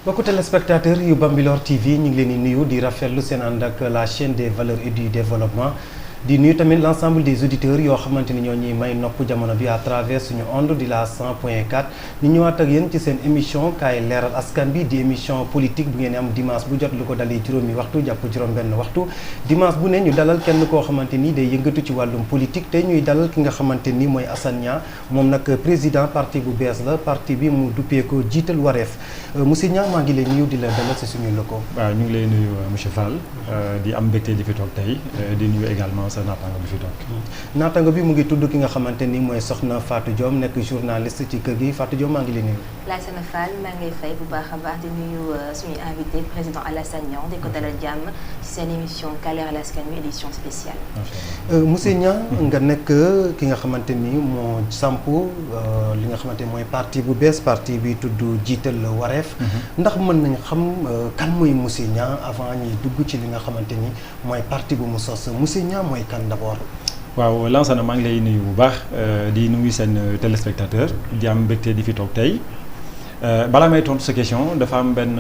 mbokku téléspectateurs yu Bambilor TV ñu ngi leen di nuyu di rafetlu seen ànd ak la chaîne des valeurs et du développement di nuyu tamit l'ensemble des auditeurs yoo xamante ni ñoo ñuy may nopp jamono bi à travers suñu onde di la 100.4 ñu ñëwaat ak yéen ci seen émission kaay leeral askan bi di émission politique bu ngeen am dimanche bu jot lu ko dalee juróomi waxtu jàpp juróom-benn waxtu dimanche bu ne ñu dalal kenn koo xamante ni day yëngatu ci wàllum politique te ñuy dalal ki nga xamante ni mooy Assane Niang moom nag président parti bu bees la parti bi mu duppee ko jiital wareef monsieur Niang maa ngi lay nuyu di la dalal si suñu loko. waaw ñu ngi lay nuyu monsieur Fall di am mbégte di fi toog tey di nuyu également sa naataango bi fi toog. naataango bi mu ngi tudd ki nga xamante ni mooy soxna Fatou Diome nekk journaliste ci kër gi Fatou Diome maa ngi lay nuyu. Lassana Fall maa ngi lay fay bu baax a baax di nuyu suñu invité président Alassane Niang di ko dalal jàmm ci seen émission kaay leeral askan wi édition spéciale. monsieur Niang nga nekk ki nga xamante ni moo samp li nga xamante ni mooy parti bu bees parti bi tudd jiital wareef. ndax mën nañ xam kan mooy monsieur Niang avant ñuy dugg ci li nga xamante ni mooy parti bu mu sos monsieur Niang mooy kan d'abord. waaw Lansana maa ngi lay nuyu bu baax di nuyu seen téléspectateur di am mbégte di fi toog tey balaa may tontu sa question dafa am benn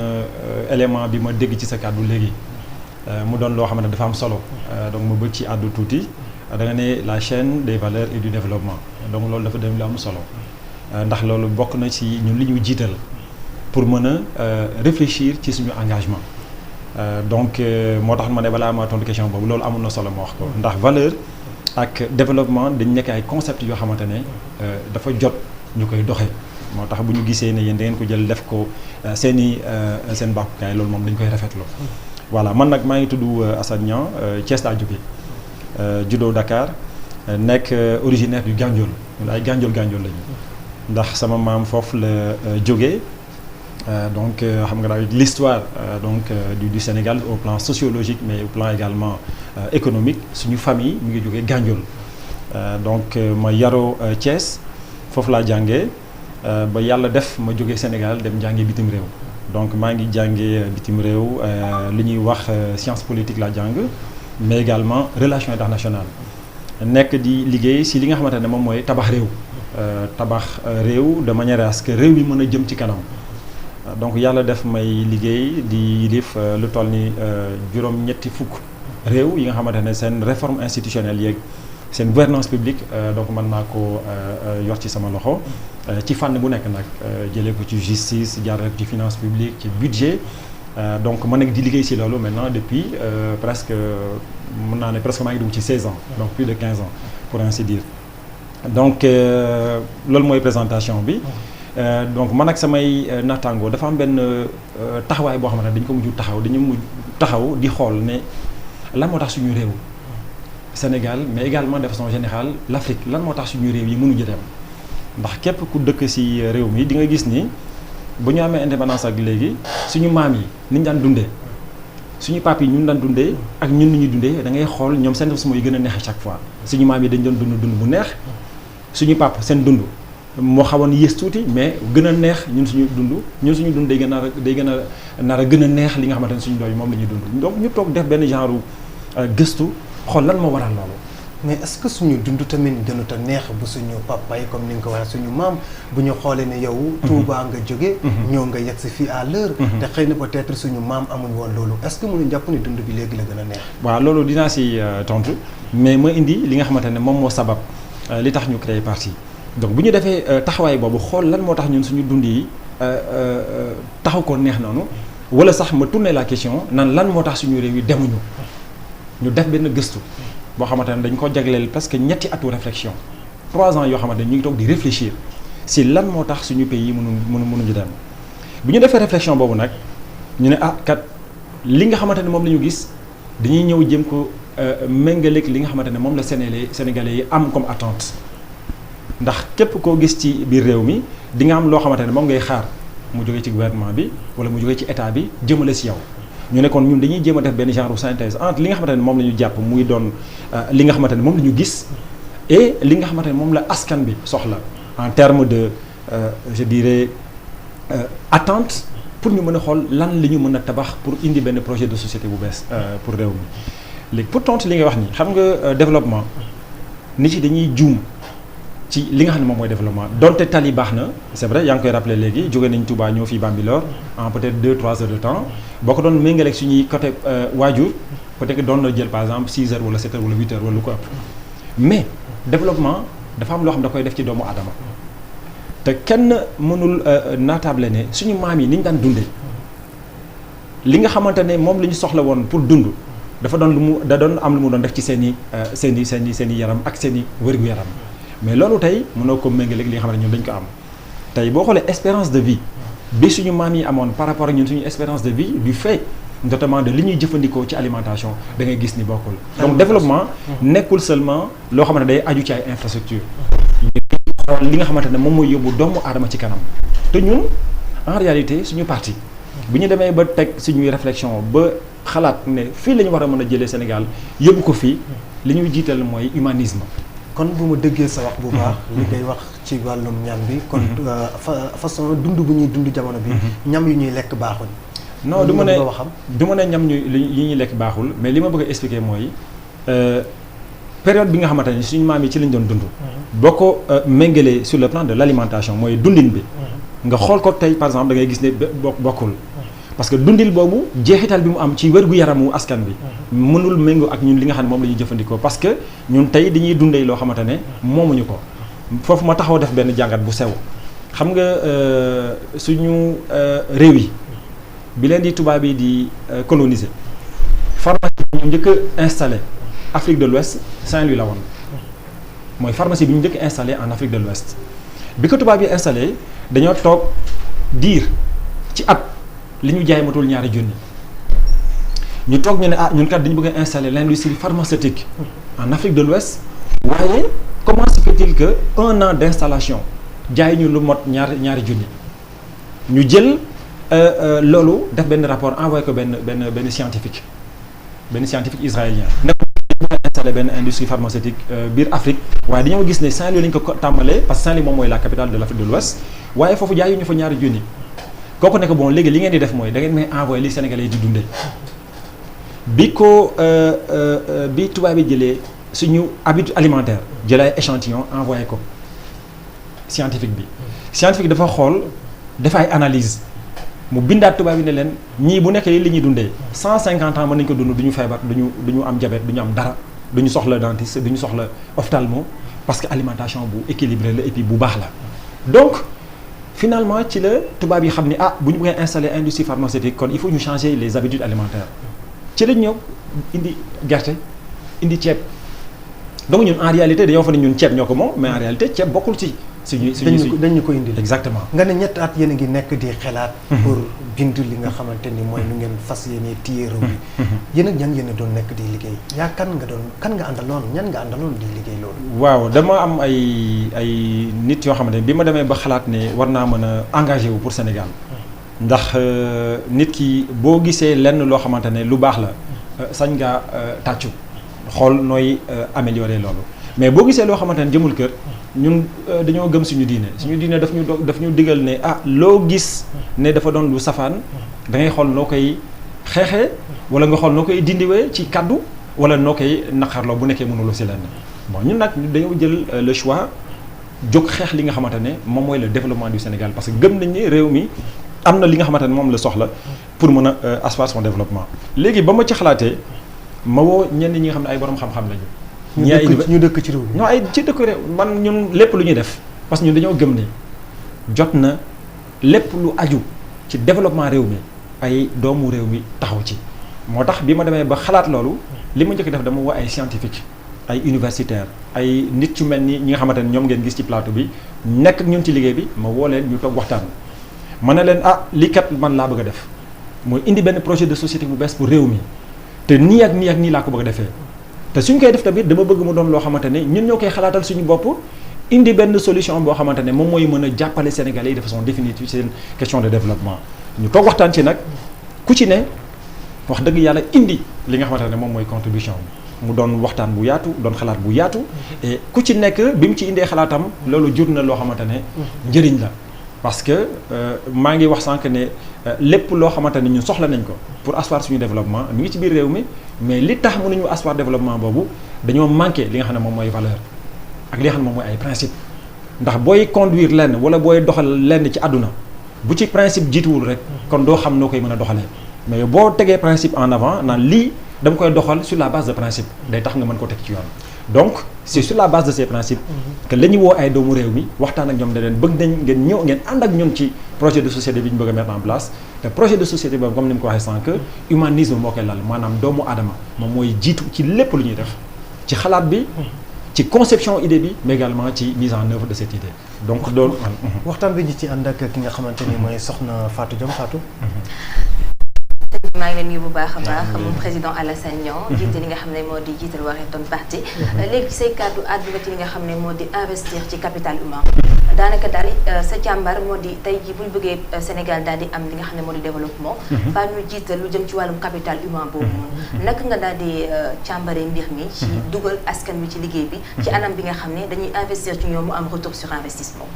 élément bi ma dégg ci sa kàddu léegi mu doon loo xamante ne dafa am solo donc ma bëgg ci àddu tuuti da nga ne la chaîne des valeurs et du développement donc loolu dafa dem lu am solo ndax loolu bokk na ci ñun li ñu jiital pour mën a réfléchir ci suñu engagement donc moo tax ma ne balaa ma tontu question boobu loolu amul na solo ma wax ko ndax valeur ak développement dañ nekk ay concepts yoo xamante ne dafa jot ñu koy doxee moo tax bu ñu gisee ne yéen da ngeen ko jël def ko seen bàkkukaay loolu moom dañ koy rafetlu. voilà man nag maa ngi tudd Assane Niang Thiès laa jóge juddoo Dakar nekk originaire du Gandiol ñun ay Gandiol lañu ndax sama maam foofu la jógee. Donc xam nga daal l'histoire du Sénégal au plan sociologique mais au plan également économique suñu famille mu ngi jógee Gandiol donc ma yaroo Thiès foofu laa jàngee ba yàlla def ma jógee Sénégal dem jàngee bitim réew donc maa ngi jàngee bitim réew li ñuy wax science politique laa jàng mais également relation internationale nekk di liggéey si li nga xamante ne moom mooy tabax réew de manière à ce que réew yi mën a jëm ci kanam. donc yàlla def may liggéey di yilif lu toll ni juróom-ñetti fukk réew yi nga xamante ne seen réforme institutionnelle yeeg seen gouvernance publique donc mën naa ko yor ci sama loxo ci fànn bu nekk nag jëlee ko ci justice jaarale ko ci finance publique ci budget donc ma nekk di liggéey si loolu maintenant depuis presque mën naa ne presque maa ngi dugg ci 16 ans donc plus de 15 ans pour ainsi dire donc loolu mooy présentation bi. Donc man ak samay naataango dafa am benn taxawaay boo xamante ne dañu ko mujj taxaw di xool ne lan moo tax suñu réew Sénégal mais également de façon générale l'Afrique lan moo tax suñu réew yi mënuñu dem ndax képp ku dëkk ci réew mi di nga gis ni bu ñu amee indépendance ak léegi suñu maam yi ni ñu daan dundee suñu pap yi ñun daan dundee ak ñun ni ñuy dundee da ngay xool ñoom seen mooy gën a neex à chaque fois suñu maam yi dañ doon dund bu neex suñu pap seen dund. moo xawoon yées tuuti mais gën a neex ñun suñu dund day gën a neex li nga xamante ne suñu doom yi moom la ñuy dund donc ñu toog def benn genre gëstu xool lan moo waral loolu. mais est-ce que suñu dund tamit gënut a neex bu suñu papa yi comme ni nga ko waxee suñu maam bu ñu xoolee ne yow. Touba nga jóge ñëw nga yegg si fii à l'heure te xëy na peut-être suñu maam amuñ woon loolu est-ce que mënuñ jàpp ni dund bi léegi la gën a neex. waaw loolu dinaa si tontu mais ma indi li nga xamante ne moom moo sabab li tax ñu créer parti. donc bu ñu defee taxawaay boobu xool lan moo tax ñun suñu dund yi taxaw ko neex noonu wala sax ma tourner la question nan lan moo tax suñu réew yi demuñu ñu def benn gëstu boo xamante ne dañ ko jagleel parce que ñetti atu réflexion 3 ans yoo xamante ne ñu ngi toog di réfléchir si lan moo tax suñu pays yi mënuñu dem bu ñu defee réflexion boobu nag ñu ne kat li nga xamante ne moom la ñu gis dañuy ñëw jëm ko méngaleeg li nga xamante ne moom la Sénégalais yi am comme attente. ndax képp koo gis ci biir réew mi di nga am loo xamante ne moom ngay xaar mu jógee ci gouvernement bi wala mu jógee ci état bi jëmale si yow ñu ne kon ñun dañuy jéem a def benn genre synthèse entre li nga xamante ne moom la ñu jàpp muy doon li nga xamante ne moom la ñu gis et li nga xamante ne moom la askan bi soxla en terme de je dirais attente pour ñu mën a xool lan la ñu mën a tabax pour indi benn projet de société bu bees pour réew mi léegi pour tontu li nga wax ni xam nga développement nit yi dañuy juum ci li nga xam ne moom mooy développement donte tali baax na c'est vrai yaa ngi koy rappelé léegi jóge nañ Touba ñëw fii Bambilor en peut-être 2-3 heures de temps boo ko doon méngaleeg suñuy côté waajur peut-être que doon na jël par exemple 6 heures wala 7 heures wala 8 heures wala lu ko ëpp mais développement dafa am loo xam da koy def ci doomu aadama te kenn mënul naatable ne suñu maam yi ni ñu daan dundee li nga xamante ne moom la ñu soxla woon pour dund dafa doon da doon am lu mu doon def ci seen i yaram ak seen i wér-gu-yaram mais loolu tey mënoo ko méngale ak li nga xam ne ñun dañ ko am tey boo xoolee espérance de vie bi suñu maam yi amoon par rapport ak ñun suñu espérance de vie du fait notamment de li ñuy jëfandikoo ci alimentation da ngay gis ni bokkul. donc développement nekkul seulement loo xamante ne day aju ci ay infrastructure li nga xamante ne moom mooy yóbbu doomu aadama ci kanam te ñun en réalité suñu parti bu ñu demee ba teg suñuy réflexion ba xalaat ne fii la ñu war a mën a jëlee Sénégal yóbbu ko fii li ñuy jiital mooy humanisme. kon bu ma dëggee sa wax bu baax li ngay wax ci wàllum ñam bi kon façon dund bu ñuy dund jamono bi ñam yu ñuy lekk baaxuñ non du ma ne ñam yi ñuy lekk baaxul mais li ma bëgg a expliquer mooy période bi nga xamante ne suñu maam yi ci lañ doon dund boo ko méngalee sur le plan de l'alimentation mooy dundin bi nga xool ko tey par exemple da ngay gis ne bokkul parce que dundil boobu jeexital bi mu am ci wér-gu-yaramu askan bi mënul méngoo ak ñun li nga xam ne moom la ñuy jëfandikoo parce que ñun tey dañuy dundee loo xamante ne moomuñu ko foofu ma taxaw def benn jàngat bu sew xam nga suñu réew yi bi leen di tubaab yi di coloniser pharmacie bi ñu njëkk a installé Afrique de l'Ouest Saint-Louis la woon mooy pharmacie bi ñu njëkk a installé en Afrique de l'Ouest bi ko tubaab yi installé dañoo toog diir ci at li ñu jaay matul ñaari junni ñu toog ñu ne ñun kat dañu bëgg a installer l'industrie pharmaceutique en Afrique de l'Ouest waaye comment se fait-il que 1 an d'installation jaay ñu lu mot ñaari junni ñu jël loolu def benn rapport envoyé ko benn scientifique israélien ne ko bëgg a installer benn industrie pharmaceutique biir Afrique waaye dañoo gis ne Saint-Louis lañ ko tàmbalee parce que Saint-Louis moom mooy la capitale de l'Afrique de l'Ouest waaye foofu jaay ñu fa ñaari junni kooku nekk bon léegi li ngeen di def mooy da ngeen may envoyé li Sénégalais yi di dundee bi tubaab bi jëlee suñu habitude alimentaire jëlee échantillon envoyé ko scientifique bi dafa xool dafa ay analyse mu bindaat tubaab yi ne leen ñii bu nekkee li ñuy dundee 150 ans mën nañu ko dund du ñu feebar du ñu am diabète du ñu am dara du ñu soxla dentiste du ñu soxla ophtalmo parce que alimentation bu équilibré la et puis bu baax la donc finalement ci la tubaab yi xam ni bu ñu bëggee installer industrie pharmaceutique kon il faut ñu changer les habitudes alimentaires ci lañ ñëw indi gerte indi ceeb donc ñun en réalité dañoo fa ne ñun ceeb ñoo ko moom mais en réalité ceeb bokkul ci suñu dañ ñu ko indi exactement nga ne ñetti at yéen a ngi nekk di xelaat pour bind li nga xamante ni mooy nu ngeen fas yéene téye réew mi yéen ak ñan yéen a doon nekk di liggéey yaa kan nga àndaloon ñan nga àndaloon di liggéey loolu waaw dama am ay nit yoo xamante ne bi ma demee ba xalaat ne war naa mën a engagé wu pour Sénégal ndax nit ki boo gisee lenn loo xamante ne lu baax la sañ ngaa tàccu xool nooy améliorer loolu mais boo gisee loo xamante ne jëmul kër ñun dañoo gëm suñu diine daf ñu digal ne loo gis ne dafa doon lu safaan da ngay xool noo koy xeexee wala nga xool noo koy dindiwee ci kaddu wala noo koy naqarloo bu nekkee mënuloo si lenn bon ñun nag dañoo jël le choix jóg xeex li nga xamante ne moom mooy le développement du Sénégal parce que gëm nañ ni réew mi am na li nga xamante ne moom la soxla pour mën a asseoir son développement léegi ba ma ci xalaatee ma woo ñenn ñi nga xam ne ay borom xam-xam lañu. ñu dëkk ci réew mi. non ay ci dëkk réew man ñun lépp lu ñuy def parce que ñun dañoo gëm ne jot na lépp lu aju ci développement réew mi ay doomu réew mi taxaw ci. moo tax bi ma demee ba xalaat loolu li ma njëkk def dama woo ay scientifique ay universitaire ay nit yu mel ni ñi nga xamante ne ñoom ngeen gis ci plateau bi nekk ak ñun ci liggéey bi ma woo leen ñu toog waxtaan. ma ne leen lii kat man laa bëgg a def mooy indi benn projet de société bu bees pour réew mi te nii ak nii ak nii laa ko bëgg a defee te suñ koy def tamit dama bëgg mu doon loo xamante ne ñun ñoo koy xalaatal suñu bopp indi benn solution boo xamante ne moom mooy mën a jàppale Sénégalais yi de façon définitive seen question de développement ñu toog waxtaan ci nag ku ci ne wax dëgg yàlla indi li nga xamante ne moom mooy contribution mu doon waxtaan bu yaatu doon xalaat bu yaatu et ku ci nekk bi mu ci indee xalaatam loolu jur na loo xamante ne njëriñ la parce que maa ngi wax sànq ne lépp loo xamante ne ñun soxla nañ ko pour asseoir suñu développement mi ngi ci biir réew mi mais li tax mënuñu asseoir développement boobu dañoo manqué li nga xam ne moom mooy valeur ak li nga xam ne moom mooy ay principe ndax booy conduire lenn wala booy doxal lenn ci àdduna bu ci principe jiituwul rek kon doo xam noo koy mën a doxalee mais boo tegee principe en avant naan lii dama koy doxal sur la base de principe day tax nga mën ko teg ci yoon donc c'est sur la base de ces principes que la ñu woo ay doomu réew mi waxtaan ak ñoom ne leen bëgg nañ ngeen ñëw ngeen ànd ak ñun ci projet de société bi ñu bëgg a mettre en place te projet de société boobu comme ni mu ko waxee sànq humanisme moo koy lal maanaam doomu aadama moom mooy jiitu ci lépp lu ñuy def ci xalaat bi ci conception idée bi mais également ci mise en œuvre de cette idée donc loolu. waxtaan bi ñu ci ànd ak ki nga xamante ni mooy soxna Fatou Diome Fatou. maa ngi leen nuyu bu baax a baax moom président Alassane Niang jiite li nga xam ne moo di jiital Warrington Party léegi say kàddu àdduna ci li nga xam ne moo di investir ci capital humain daanaka daal sa càmbar moo di tey ji bu ñu bëggee Sénégal daal di am li nga xam ne moo di développement faa ñu jiital lu jëm ci wàllum capital humain boobu noonu naka nga daal di càmbaree mbir mi ci dugal askan wi ci liggéey bi ci anam bi nga xam ne dañuy investir ci ñoom mu am retour sur investissement.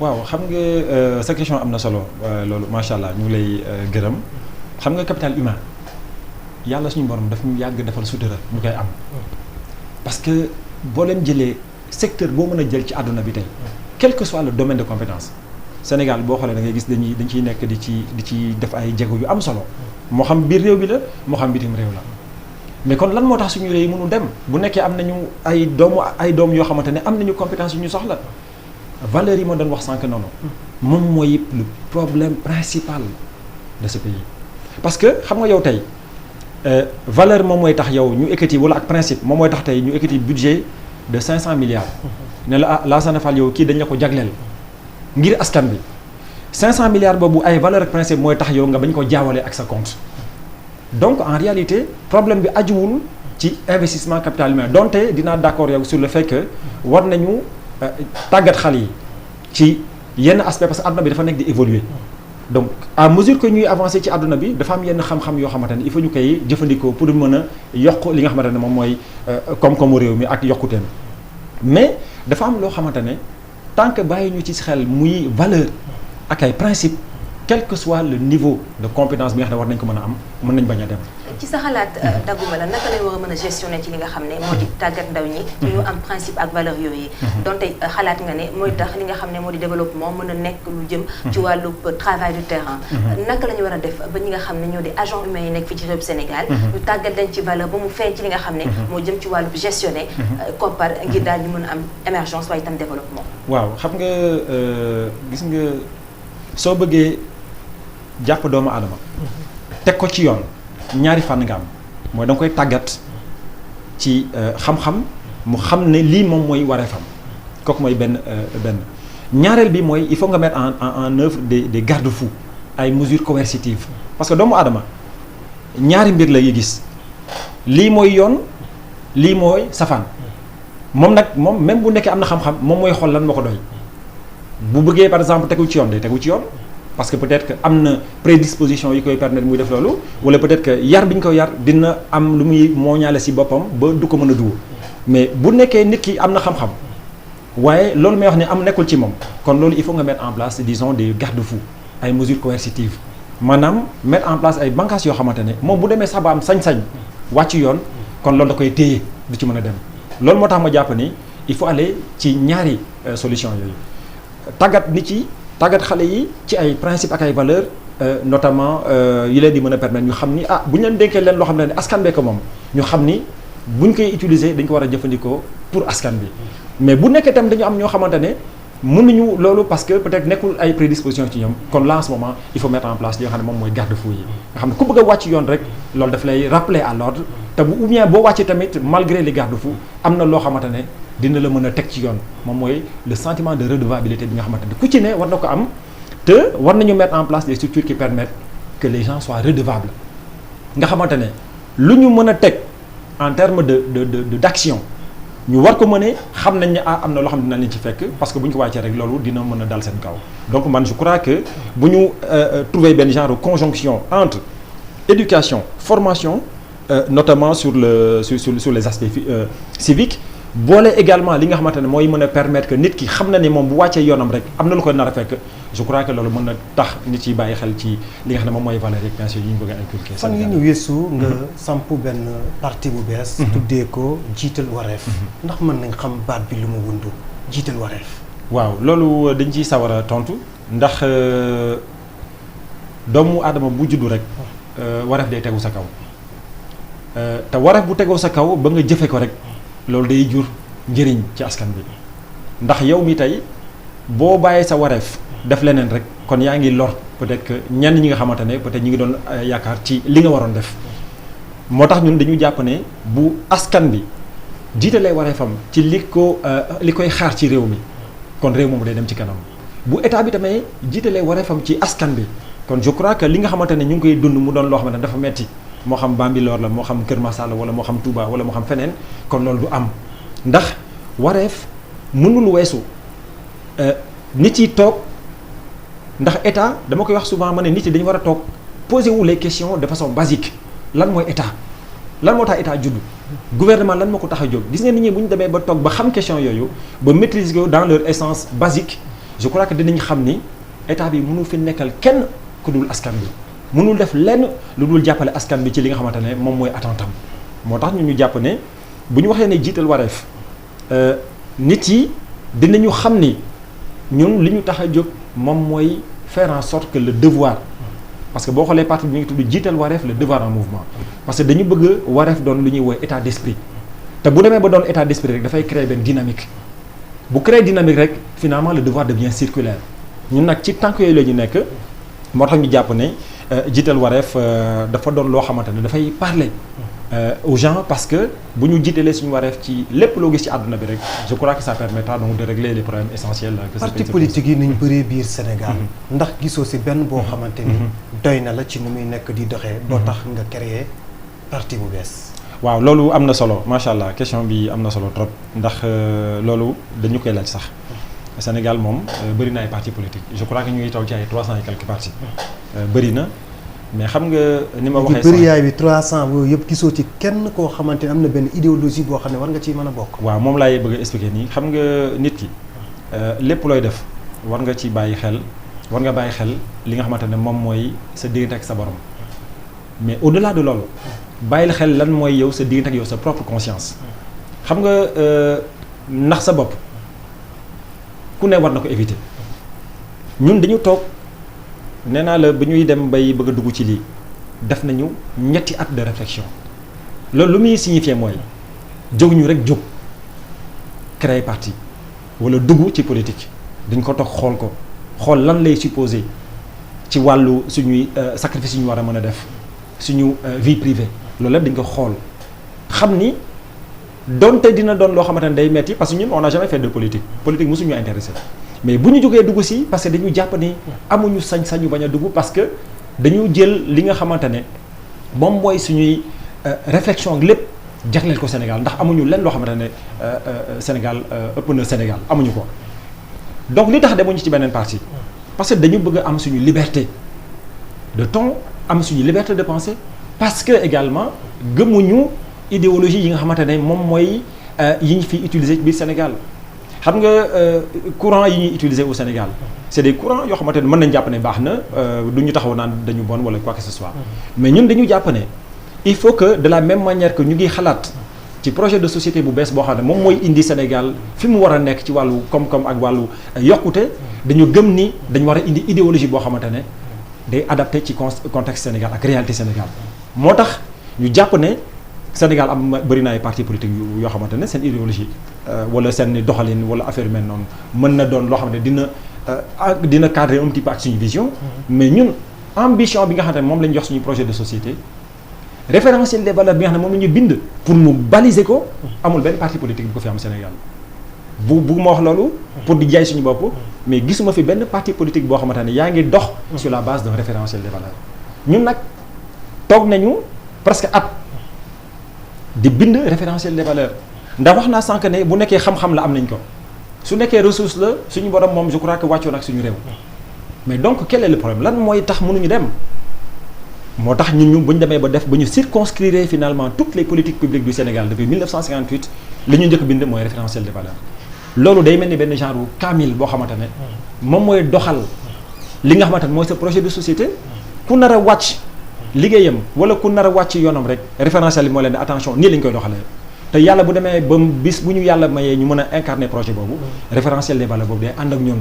waaw xam nga sa question am na solo loolu macha allah ñu ngi lay gërëm. xam nga capital humain yàlla suñu borom daf ñu yàgg defal sutura ñu koy am parce que boo leen jëlee secteur boo mën a jël ci àdduna bi tey quel que soit le domaine de compétence Sénégal boo xoolee da ngay gis dañ ciy nekk di ci def ay jéego yu am solo moo xam biir réew bi la moo xam bitim réew la mais kon lan moo tax suñu réew yi mënu dem bu nekkee am nañu ay doom yoo xamante ne am nañu compétence yu ñu soxla valeurs yi ma doon wax sànq noonu moom mooy le problème principal de ce pays. parce que xam nga yow tey valeur moom mooy tax yow ñu ekkati wala ak principe moom mooy tax tey ñu ekkati budget de 500 milliards ne la Lassana Fall yow kii dañ la ko jagleel ngir askan bi 500 milliards boobu ay valeur ak principe mooy tax yow nga bañ ko jaawale ak sa compte donc en réalité problème bi ajuwul ci investissement capital humain donte dinaa d'accord yow sur le fait que war nañu tàggat xale yi ci yenn aspect parce que àdduna bi dafa nekk di évoluer donc à mesure que ñuy avancer ci àdduna bi dafa am yenn xam-xam yoo xamante ne il faut ñu koy jëfandikoo pour mën a yokk li nga xamante ne moom mooy koom-koomu réew mi ak yokkuteem mais dafa am loo xamante ne tant que bàyyi ñu ci xel muy valeur ak ay principe quel que soit le niveau de compétence bi nga xam ne war nañ ko mën a am mën nañ bañ a dem. ci sa xalaat dagguma la naka lañ war a mën a gestionner ci li nga xam ne moo di tàggat ndaw ñi ci ñu am principe ak valeur yooyu donte xalaat nga ne mooy tax li nga xam ne moo di développement mën a nekk lu jëm ci wàllu travail du terrain naka la ñu war a def ba ñi nga xam ne ñoo di agent humain yi nekk fii ci réew Sénégal ñu tàggat leen ci valeur ba mu feeñ ci li nga xam ne moo jëm ci wàllu gestionner koppar ngir daal di mën a am émergence waaye itam développement. waaw xam nga gis nga soo bëggee jàpp doomu aadama teg ko ci yoon ñaari fànn nga am mooy da nga koy tàggat ci xam-xam mu xam ne lii moom mooy wareefam kooku mooy benn ñaareel bi mooy il faut nga mettre en œuvre des garde-fous ay mesures coercitives parce que doomu aadama ñaari mbir la yi gis lii mooy yoon lii mooy safaan moom même bu nekkee am na xam-xam moom mooy xool lan moo ko doy bu bëggee par exemple tegu ci yoon day tegu ci yoon parce que peut-être que am na prédisposition yi koy permettre muy def loolu wala peut-être que yar bi ñu ko yar dina am lu muy mooñaale ci boppam ba du ko mën a dugg mais bu nekkee nit ki am na xam-xam waaye loolu may wax ne am nekkul ci moom kon loolu il faut nga mettre en place disons des garde-fous ay mesures coercitives maanaam mettre en place ay bànqaas yoo xamante ne moom bu demee sax ba am sañ-sañ wàcc yoon kon loolu da koy téye du ci mën a dem loolu moo tax ma jàpp ni il faut aller ci ñaari solution yooyu tàggat nit ci tàggat xale yi ci ay principes ak ay valeurs notamment yi leen di mën a permettre ñu xam ni bu ñu leen dénkee leen loo xam ne askan bee ko moom ñu xam ni bu ñu koy utiliser dañ ko war a jëfandikoo pour askan bi mais bu nekkee tam dañu am ñoo xamante ne mënuñu loolu parce que peut-être nekkul ay prédisposition ci ñoom kon là en ce moment il faut mettre en place li nga xam ne moom mooy garde-fou yi nga xam ne ku bëgg a wàcc yoon rek loolu daf lay rappeler à l'ordre te ou bien boo wàccee tamit malgré les garde-fous am na loo xamante ne dina la mën a teg ci yoon moom mooy le sentiment de redevabilité bi nga xamante ne ku ci ne war na ko am te war nañu mettre en place des structures qui permettent que les gens soient redevables nga xamante ne lu ñu mën a teg en termes d'action ñu war ko mëne xam nañ ne am na loo xam ne dina leen ci fekk parce que bu ñu ko wàccee rek loolu dina mën a dal seen kaw donc man je crois que bu ñu trouver benn genre conjonction entre éducation formation notamment sur les aspects civiques boole également li nga xamante ne mooy mën a permettre que nit ki xam na ne moom bu wàccee yoonam rek am na lu ko nar a fekk je crois que loolu mën na tax nit yi bàyyi xel ci li nga xam ne moom mooy valeur yeeg principe yi ñu bëgg a inculquer. fan yi ñu weesu nga samp benn parti bu bees. tuddee ko jiital wareef. ndax mën nañ xam baat bi lu mu wundu jiital wareef. waaw loolu dañ ciy sawar a tontu ndax doomu aadama bu juddu rek wareef day tegu sa kaw te wareef bu tegoo sa kaw ba nga jëfe ko rek loolu day jur njëriñ ci askan bi ndax yow mi tey boo bàyyee sa wareef def leneen rek kon yaa ngi lor peut-être que ñenn ñi nga xamante ne peut-être ñi ngi doon yaakaar ci li nga waroon def moo tax ñun dañu jàpp ne bu askan bi jiitalee wareefam ci li koy xaar ci réew mi kon réew moomu day dem ci kanam bu état bi tamit jiitalee wareefam ci askan bi kon je crois que li nga xamante ne ñu ngi koy dund mu doon loo xamante ne dafa metti moo xam Bambilor la moo xam Kër Massar la wala moo xam Touba wala moo xam feneen kon loolu du am ndax wareef mënul weesu nit yi toog ndax état dama koy wax souvent ma ne nit yi dañu war a toog poser wu les questions de façon basique lan mooy état lan moo tax état judd gouvernement lan moo ko tax a jóg gis nga nit ñi bu ñu demee ba toog ba xam question yooyu ba maîtriser ko dans leur essence basique je crois que dinañ xam ni état bi mënul fi nekkal kenn ku dul askan bi mënul def lenn lu dul jàppale askan bi ci li nga xamante ne moom mooy attendam moo tax ñu jàpp ne bu ñu waxee ne jiital wareef nit yi dinañu xam ni ñun li ñu tax a jóg moom mooy faire en sorte que le devoir parce que boo xoolee parti bi ñu ngi tudd jiital wareef le devoir en mouvement parce que dañu bëgg wareef doon lu ñuy woowee état d'esprit te bu demee ba doon état d'esprit rek dafay créer benn dynamique bu créer dynamique rek finalement le devoir devient circulaire ñun nag ci tànk yooyu la ñu nekk moo tax ñu jàpp ne jiital wareef dafa doon loo xamante ne dafay parler aux gens parce que bu ñu jiitalee suñu wareef ci lépp loo gis ci àdduna bi rek je crois que ça permettra donc de régler les problèmes essentiels que parti politique yi niñ bëree biir Sénégal ndax gisoo si benn boo xamante ni doy na la ci ni muy nekk di doxee doo tax nga créer parti bu bees waaw loolu am na solo macha allah question bi am na solo trop ndax loolu dañu koy laaj sax Sénégal moom bëri na ay parti politique je crois que ñu ngi taw ci ay 300 et quelques partis bëri na mais xam nga ni ma waxee bëriyaay bi 300 boobu yëpp gisoo ci kenn koo xamante ne am na benn idéologie boo xam ne war nga ciy mën a bokk. waaw moom laay bëgg a expliquer nii xam nga nit ki lépp looy def war nga ci bàyyi xel war nga bàyyi xel li nga xamante ne moom mooy sa diggante ak sa borom mais au-delà de loolu bàyyil xel lan mooy yow sa diggante ak yow sa propre conscience xam nga nax sa bopp ku ne war na ko éviter ñun dañu toog. nee naa la ba ñuy dem bay bëgg a dugg ci lii def nañu ñetti at de réflexion loolu lu muy signifier mooy jóguñu rek jóg créer parti wala dugg ci politique dañ ko toog xool ko xool lan lay supposer ci wàllu suñuy sacrifice yu ñu war a mën a def suñu vie privée loolu lépp dañ ko xool xam ni donte dina doon loo xamante ne day metti parce que ñun on n'a jamais fait de politique mosuñu intéressé mais bu ñu jógee dugg si parce que dañu jàpp ni amuñu sañ-sañu bañ a dugg parce que dañu jël li nga xamante ne moom mooy suñuy réflexion lépp jagleel ko Sénégal ndax amuñu lenn loo xamante ne Sénégal ëpp na Sénégal amuñu ko donc li tax demuñu ci beneen parti parce que dañu bëgg a am suñu liberté de ton am suñu liberté de penser parce que également gëmuñu idéologie yi nga xamante ne moom mooy yi ñu fi utiliser biir Sénégal xam nga courant yi ñuy utiliser au Sénégal c'est des courants yoo xamante ne mën nañ jàpp ne baax na du ñu taxaw naan dañu bon wala quoi que ce soit mais ñun dañu jàpp ne il faut que de la même manière que ñu ngi xalaat ci projet de société bu bees boo xam ne moom mooy indi Sénégal fi mu war a nekk ci wàllu koom-koom ak wàllu yokkute dañu gëm ni dañu war a indi idéologie boo xamante ne day adapté ci contexte Sénégal ak réalité Sénégal moo tax ñu jàpp ne Sénégal am bëri na ay partis politiques yoo xamante ne seen idéologie wala seen doxalin wala affaire mel noonu mën na doon loo xam ne dina cadrer un petit peu ak suñu vision mais ñun ambition bi nga xam ne moom la ñu jox suñu projet de société référentiel des valeurs bi nga xam ne moom la ñu bind pour mu baliser ko amul benn parti politique bu ko fi am Sénégal bu ma wax loolu pour di jaay suñu bopp mais gisuma fi benn parti politique boo xamante ne yaa ngi dox sur la base d'un référentiel des valeurs ñun nag toog nañu presque at di bind référentiel des valeurs ndax wax naa sànq ne bu nekkee xam-xam la am nañ ko su nekkee ressource la suñu borom moom je crois que wàccoon ak suñu réew mais donc quel est le problème lan mooy tax mënuñu dem moo tax ñun bu ñu demee ba def ba ñu circonscrire finalement toutes les politiques publiques du Sénégal depuis 1958 li ñu njëkk bind mooy référentiel des valeurs loolu day mel ni benn genre kaamil boo xamante ne moom mooy doxal li nga xamante ne mooy sa projet de société ku nar a wàcc liggéeyam wala ku nar a wàcc yoonam rek référentiel bi moo leen ne attention nii lañ koy doxalee te yàlla bu demee ba bis bu ñu yàlla mayee ñu mën a incarner projet boobu référentiel des valeurs boobu day ànd ak ñun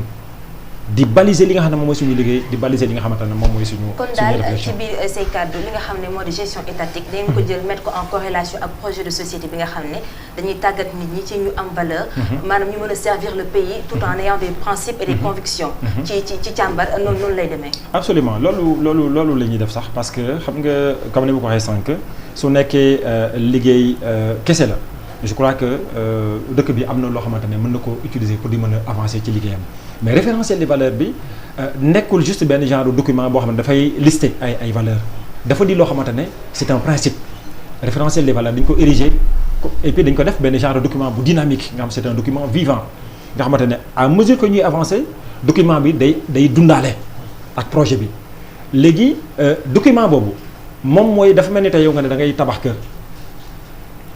di baliser li nga xam ne moom mooy suñu liggéey di baliser li nga xamante ne moom mooy suñu kon daal ci biir say kàddu li nga xam ne moo di gestion étatique dañ ko jël mettre ko en corrélation ak projet de société bi nga xam ne dañuy tàggat nit ñi ci ñu am valeur maanaam ñu mën a servir le pays tout en ayant des principes et des convictions ci càmbar noonu lay demee absolument loolu la ñuy def sax parce que xam nga comme ni ma ko waxee sànq su nekkee liggéey kese la je crois que dëkk bi am na loo xamante ne mën na ko utiliser pour di mën a avancer ci liggéeyam mais référentiel des valeurs bi nekkul juste benn genre document boo xam ne dafay lister ay valeurs dafa di loo xamante ne c'est un principe référentiel des valeurs dañ ko ériger et puis dañ ko def benn genre document bu dynamique nga xam c'est un document vivant nga xamante ne à mesure que ñuy avancer document bi day dundaale ak projet bi léegi document boobu moom mooy dafa mel ni tey yow nga ne da ngay tabax kër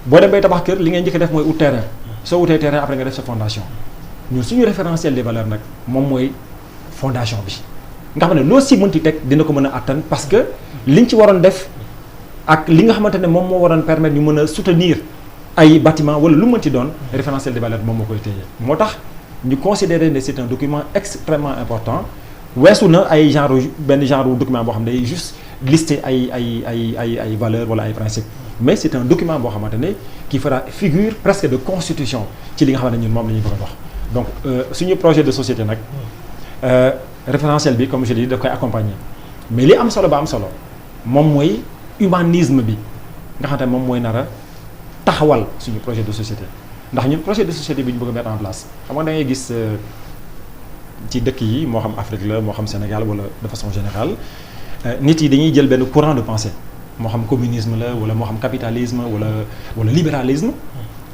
boo dem bay tabax kër li ngay njëkk def mooy ut terrain soo utee terrain après nga def sa fondation ñun suñu référentiel des valeurs nag moom mooy fondation bi nga xam ne loo si mënti teg dina ko mën a attan parce que liñ ci waroon def ak li nga xamante ne moom moo waroon permettre ñu mën a soutenir ay bâtiment wala lu mënti doon référentiel des valeurs moom moo koy téye moo tax ñu considérer ne c'est un document extrêmement important weesu na ay benn genre document boo xam ne day juste lister ay valeurs wala ay principes mais c'est un document boo xamante ne qui fera figure presque de constitution ci li nga xamante ne ñun moom la ñuy bëgg a wax donc suñu projet de société nag référentiel bi comme je l'ai dit daf koy accompagner mais li am solo ba am solo moom mooy humanisme bi nga xamante ne moom mooy nar a taxawal suñu projet de société ndax ñun projet de société bi ñu bëgg a mettre en place xam nga da ngay gis ci dëkk yi moo xam Afrique la moo xam Sénégal wala de façon générale nit yi dañuy jël benn courant de pensée moo xam communisme la wala moo xam capitalisme wala libéralisme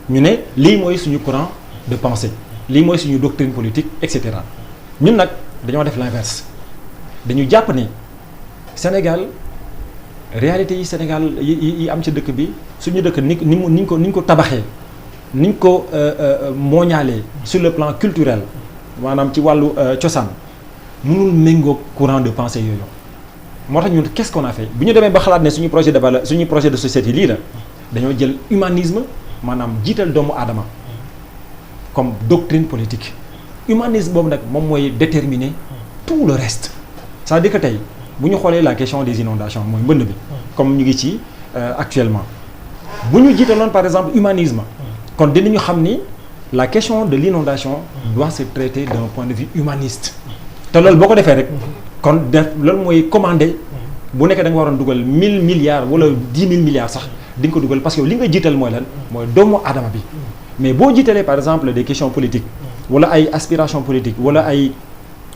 ñu ne lii mooy suñu courant de pensée lii mooy suñu doctrine politique et cetera ñun nag dañoo def l'inverse dañu jàpp ne Sénégal réalité yi Sénégal yi am ci dëkk bi suñu dëkk ni ñu ko tabaxee ni ñu ko mooñaalee sur le plan culturel maanaam ci wàllu cosaan mënul méngoo courant de pensée yooyu moo tax ñun qu'est-ce qu'on a fait bu ñu demee ba xalaat ne suñu projet de valeur suñu projet de société lii la dañoo jël humanisme maanaam jiital doomu aadama comme doctrine politique humanisme boobu nag moom mooy déterminer tout le reste c'est-à-dire que tey bu ñu xoolee la question des inondations mooy mbënd bi comme ñu ngi ci actuellement bu ñu jiitaloon par exemple humanisme kon dinañu xam ni la question de l'inondation doit se traiter d'un point de vue humaniste te loolu boo ko defee rek kon loolu mooy commandé bu nekkee da nga waroon dugal 1000 milliards wala 10 000 milliards sax di nga ko dugal parce que li nga jiital mooy lan mooy doomu aadama bi mais boo jiitalee par exemple des questions politiques wala ay aspirations politiques wala ay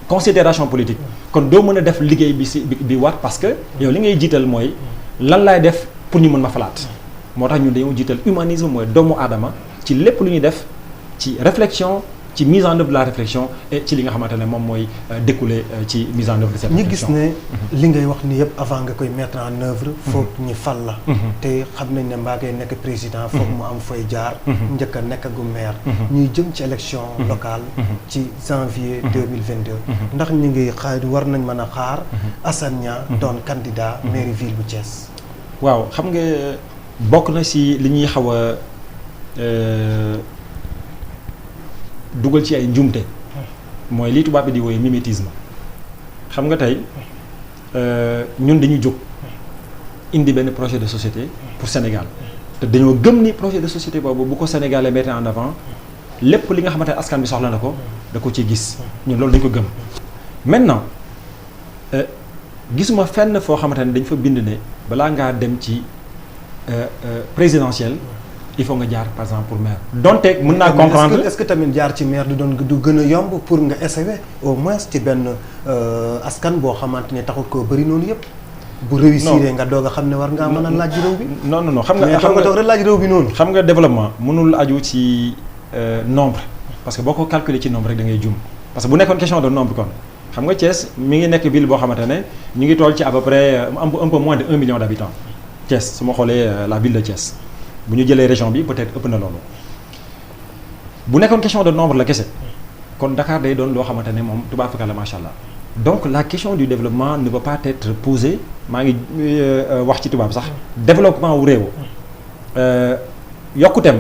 considérations politiques kon doo mën a def liggéey bi war parce que yow li ngay jiital mooy lan laay def pour ñu mën ma falaat moo tax ñun dañoo jiital humanisme mooy doomu aadama ci lépp lu ñuy def ci réflexion ci mise en œuvre de la réflexion et ci li nga xamante ne moom mooy découler ci mise en œuvre de cette réflexion. ñi gis ne li ngay wax ni yëpp avant nga koy mettre en œuvre foog ñi fal la te xam nañ ne mbaa ngay nekk président foog mu am fooy jaar njëkk a nekk gu maire ñuy jëm ci élection locale ci janvier 2022 ndax ñi ngi xaar war nañ mën a xaar Assane Niang doon candidat mairie ville bu Thiès. waaw xam nga bokk na si li ñuy xaw a dugal ci ay njumte mooy li tubaab bi di wooye mimétisme xam nga tey ñun dañu jóg indi benn projet de société pour Sénégal te dañoo gëm ni projet de société boobu bu ko Sénégalais mettre en avant lépp li nga xamante ne askan bi soxla na ko da ko ciy gis ñun loolu dañ ko gëm. maintenant gisuma fenn foo xamante ne dañ fa bind ne balaa ngaa dem ci présidentielle il faut nga jaar par exemple pour maire donte mën naa comprendre est-ce que tamit jaar ci maire du gën a yomb pour nga essayer au moins ci benn askan boo xamante ne taxul koo bëri noonu yëpp. bu réussir nga doog a xam ne war ngaa mën a laaj réew bi. non xam nga toog rek laaj réew bi noonu. xam nga développement mënul aju ci nombre parce que boo ko calculer ci nombre rek da ngay jum parce que bu nekkoon question de nombre kon xam nga Thiès mi ngi nekk ville boo xamante ne ñu ngi toll ci à peu près un peu moins de 1 million d'habitants Thiès su ma xoolee la ville de Thiès. bu ñu jëlee région bi peut-être ëpp na loolu bu nekkoon question de nombre la kese kon Dakar day doon loo xamante ne moom tubaab fakala macha allah donc la question du développement ne peut pas être posée maa ngi wax ci tubaab sax développement wu réew yokkuteem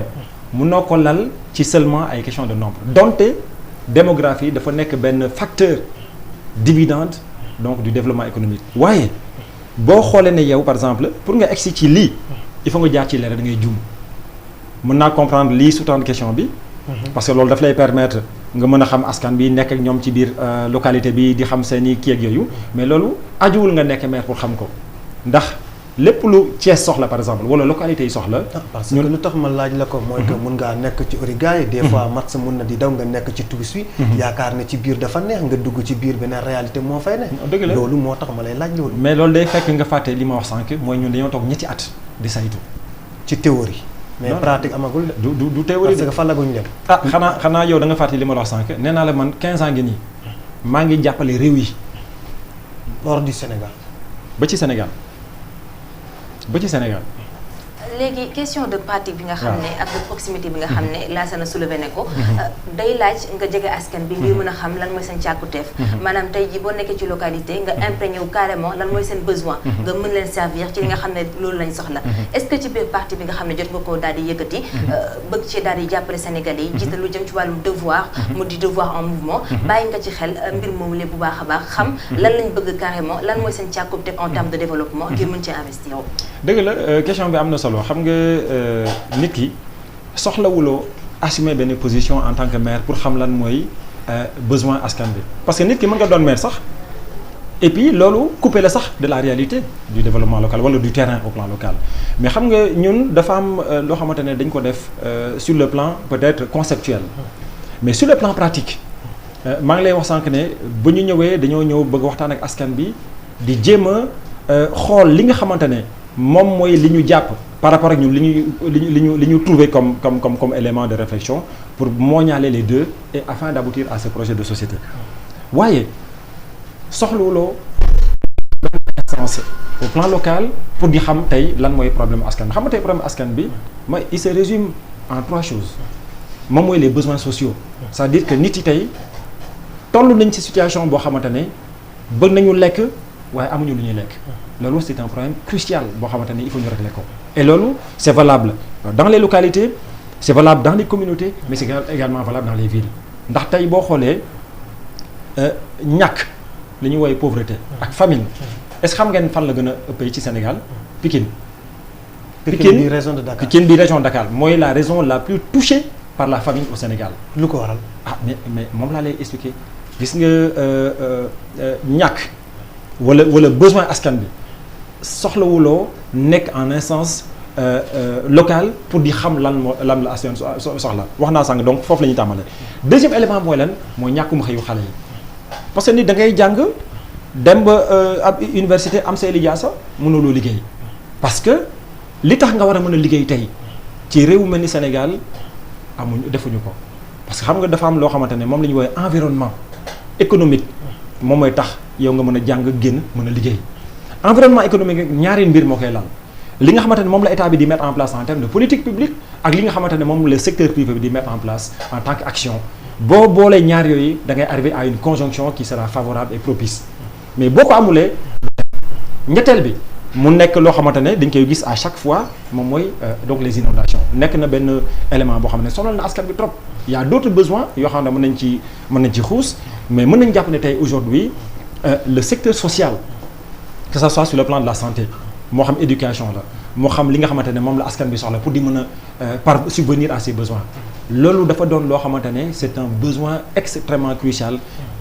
mënoo ko lal ci seulement ay question de nombre donte démographie dafa nekk benn facteur dividende donc du développement économique waaye boo xoolee ne yow par exemple pour nga egsi ci lii il faut nga jaar ci leer da ngay juum mën naa comprendre lii sous-tendre question bi parce que loolu daf lay permettre nga mën a xam askan bi nekk ak ñoom ci biir localité bi di xam seen i kii ak yooyu mais loolu ajuwul nga nekk maire pour xam ko ndax lépp lu Thiès soxla par exemple wala localité yi soxla. parce que lu tax ma laaj la ko mooy que mun ngaa nekk ci origaay des fois match mun na di daw nga nekk ci tuus wi. yaakaar ne ci biir dafa neex nga dugg ci biir beneen réalité moo fay ne. dëgg la loolu moo tax ma lay laaj loolu. mais loolu day fekk nga fàtte li ma wax sànq mooy ñun dañoo toog ñetti at di saytu. ci théorie. mais pratique amagul de. du théorie parce que fan la guñ dem. xanaa yow da nga fàtte li ma la wax sànq nee naa la man 15 ans ngi nii maa ngi jàppale réew yi. hors du Sénégal. ba ci Sénégal. léegi question de pratique bi nga xam ne ak de proximité bi nga xam ne Lassana soulevé ne ko day laaj nga jege askan bi ngir mën a xam lan mooy seen càkkuteef maanaam tey ji boo nekkee ci localité nga imprégné wu carrément lan mooy seen besoin nga mën leen servir ci li nga xam ne loolu lañ soxla est-ce que ci biir parti bi nga xam ne jot nga ko daal di yëkkati bëgg ci daal di jàppale Sénégalais yi jiital lu jëm ci wàllum devoir mu di devoir en mouvement bàyyi nga ci xel mbir moomu lépp bu baax a baax xam lan lañ bëgg carrément lan mooy seen càkkuteef en termes de développement ngir mën ci investir dëgg la question bi am na solo xam nga nit ki soxlawuloo assumer benn position en tant que maire pour xam lan mooy besoin askan bi parce que nit ki mën nga doon maire sax et puis loolu coupé la sax de la réalité du développement local wala du terrain au plan local mais xam nga ñun dafa am loo xamante ne dañ ko def sur le plan peut-être conceptuel mais sur le plan pratique maa ngi lay wax sànq ne ba ñu ñëwee dañoo ñëw bëgg waxtaan ak askan bi di jéem a xool li nga xamante ne moom mooy li ñu jàpp par rapport ak ñun li ñu trouvé comme élément de réflexion pour moñaler les deux et afin d'aboutir à ce projet de société waaye soxlawuloo instance au plan local pour di xam tey lan mooy problème askan bi xam nga tey problème askan bi mooy il se résume en 3 choses moom mooy les besoins sociaux c'est-à-dire que nit yi tey toll nañ ci situation boo xamante ne bëgg nañu lekk waaye amuñu lu ñuy lekk loolu c'est un problème crucial boo xamante ne il faut ñu régler ko et loolu c'est valable dans les localités c'est valable dans les communautés mais c'est également valable dans les villes ndax tey boo xoolee ñàkk li ñuy woowee pauvreté ak famine est-ce que xam ngeen fan la gën a ëppee ci Sénégal Pikine bi région de Dakar Pikine bi région de Dakar mooy la région la plus touchée par la famine au Sénégal lu ko waral mais moom laa lay expliquer gis nga ñàkk wala besoin askan bi soxlawuloo nekk en instance locale pour di xam lan la askan soxla wax naa sànq donc foofu la ñuy tàmbalee deuxième élément mooy lan mooy ñàkkum xëyu xale yi parce que nit da ngay jàng dem ba ab université am say lijaasa mënuloo liggéey parce que li tax nga war a mën a liggéey tey ci réew mel ni Sénégal defuñu ko parce que xam nga dafa am loo xamante ne moom la ñuy woowee environnement économique moom mooy tax yow nga mën a jàng génn mën a liggéey environnement économique ñaari mbir moo koy lal li nga xamante ne moom la état bi di mettre en place en termes de politique publique ak li nga xamante ne moom le secteur privé bi di mettre en place en tant qu'action boo boolee ñaar yooyu da ngay arriver à une conjonction qui sera favorable et propice mais boo ko amulee ñetteel bi mu nekk loo xamante ne dañ koy gis à chaque fois moom mooy donc les inondations nekk na benn élément boo xam ne sonal na askan bi trop il y a d'autres besoins yoo xam ne mën nañ ci xuus mais mën nañ jàpp ne tey aujourd'hui le secteur social que ça soit sur le plan de la santé moo xam éducation la moo xam li nga xamante ne moom la askan bi soxla pour di mën a subvenir à ses besoins loolu dafa doon loo xamante ne c'est un besoin extrêmement crucial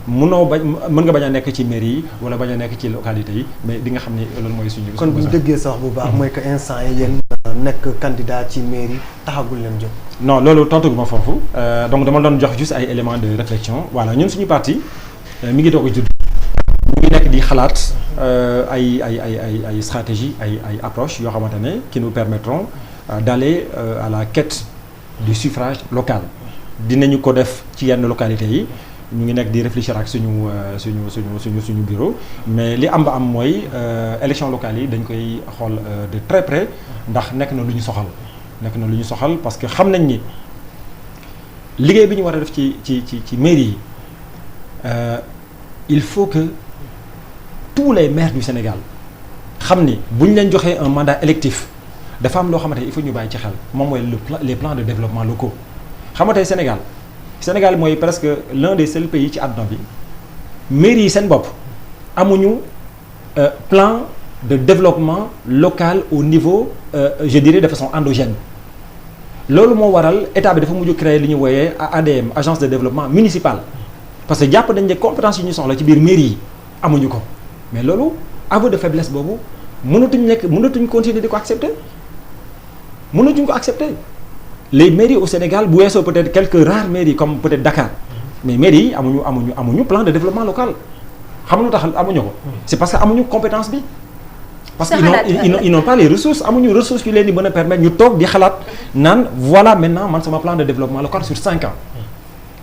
mën nga bañ a nekk ci mairie yi wala bañ a nekk ci localité yi mais di nga xam ne loolu mooy suñu kon bu ñu déggee sax bu baax mooy que instant yi yéen nekk candidat ci mairie taxagul leen jot non loolu tontuguma foofu donc dama doon jox juste ay éléments de réflexion voilà ñun suñu parti mi ngi doog a judd ñu ngi nekk di xalaat ay stratégie ay approches yoo xamante ne qui nous permettront d'aller à la quête du suffrage local dinañu ko def ci yenn localités yi ñu ngi nekk di réfléchir ak suñu bureau mais li am ba am mooy élection locale yi dañ koy xool de très près ndax nekk na lu ñu soxal parce que xam nañ ni liggéey bi ñu war a def ci mairie yi il faut que tous les maires du Sénégal xam ni bu ñu leen joxee un mandat électif dafa am loo xamante ne il faut ñu bàyyi ci xel moom mooy les plans de développement locaux xam nga tey Sénégal mooy presque l'un des seuls pays ci àdduna bi mairie yi seen bopp amuñu plan de développement local au niveau je dirais de façon endogène loolu moo waral état bi dafa mujj créer li ñu wooyee ADM agence de développement municipal parce que jàpp nañ ne compétence yi ñu soxla ci biir mairie yi amuñu ko mais loolu aveu de faiblesse boobu mënatuñ continuer di ko accepter mënatuñ ko accepter les mairies au Sénégal bu weesoo peut-être quelques rares mairies comme peut-être Dakar mais mairies yi amuñu plan de développement local xam nga lu tax amuñu ko c'est parce que amuñu compétence bi parce que ils n'ont pas les ressources amuñu ressources yu leen di mën a permettre ñu toog di xalaat naan voilà maintenant man sama plan de développement local sur 5 ans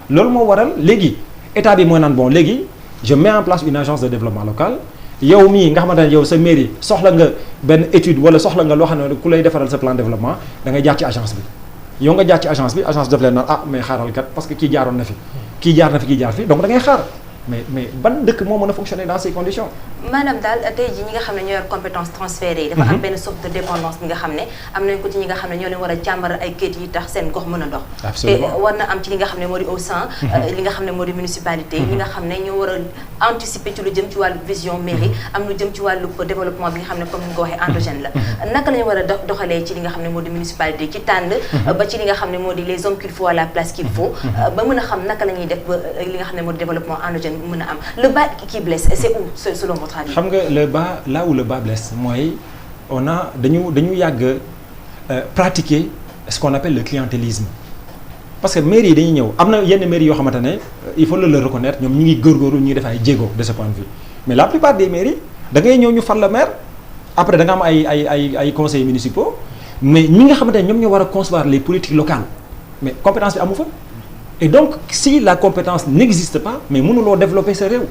loolu moo waral léegi état bi mooy naan bon léegi je mets en place une agence de développement local yow mii nga xamante ne yow sa mairie soxla nga benn étude wala soxla nga loo xam ne ku lay defaral sa plan de développement da ngay jaar ci agence bi yow nga jaar ci agence bi agence daf leen naan mais xaaral kat parce que kii jaaroon na fi kii jaar fi donc da ngay xaar mais ban dëkk moo mën a fonctionner dans ces conditions. maanaam daal tey jii ñi nga xam ne ñoo yor compétence transférée yi. dafa am benn sorte de dépendance bi nga xam ne am nañ ko ci ñi nga xam ne ñoo leen war a càmbar ay kayit yi tax seen gox mën a dox. absolument te war na am ci li nga xam ne moo di au sein. li nga xam ne moo di municipalité yi. ñi nga xam ne ñoo war a anticiper ci lu jëm ci wàllu vision mairie am lu jëm ci wàllu développement bi nga xam ne comme ni nga ko waxee endogène la. naka la ñu war a doxalee ci li nga xam ne moo di municipalité ci tànn. ba ci li nga xam ne moo di les hommes qu'il faut à la place qu'il faut. ba mën a xam naka la ñuy def ba li nga xam ne moo di développement endogène mën a am le bas qui blesse c'est où selon votre avis. xam nga le bas là où le bas blesse mooy on a dañu yàgg pratiquer ce qu'on appelle le clientélisme parce que mairie yi dañuy ñëw am na yenn mairie yoo xamante ne il faut le reconnaître ñoom ñu ngi góorgóorlu ñu ngi def ay jéego de ce point de vue mais la plupart des mairies da ngay ñëw ñu fal la maire après da nga am ay conseillers municipaux mais ñi nga xamante ne ñoom ñoo war a concevoir les politiques locales mais compétence bi amu fa. Et donc si la compétence n'existe pas mais mënuloo développer sa réew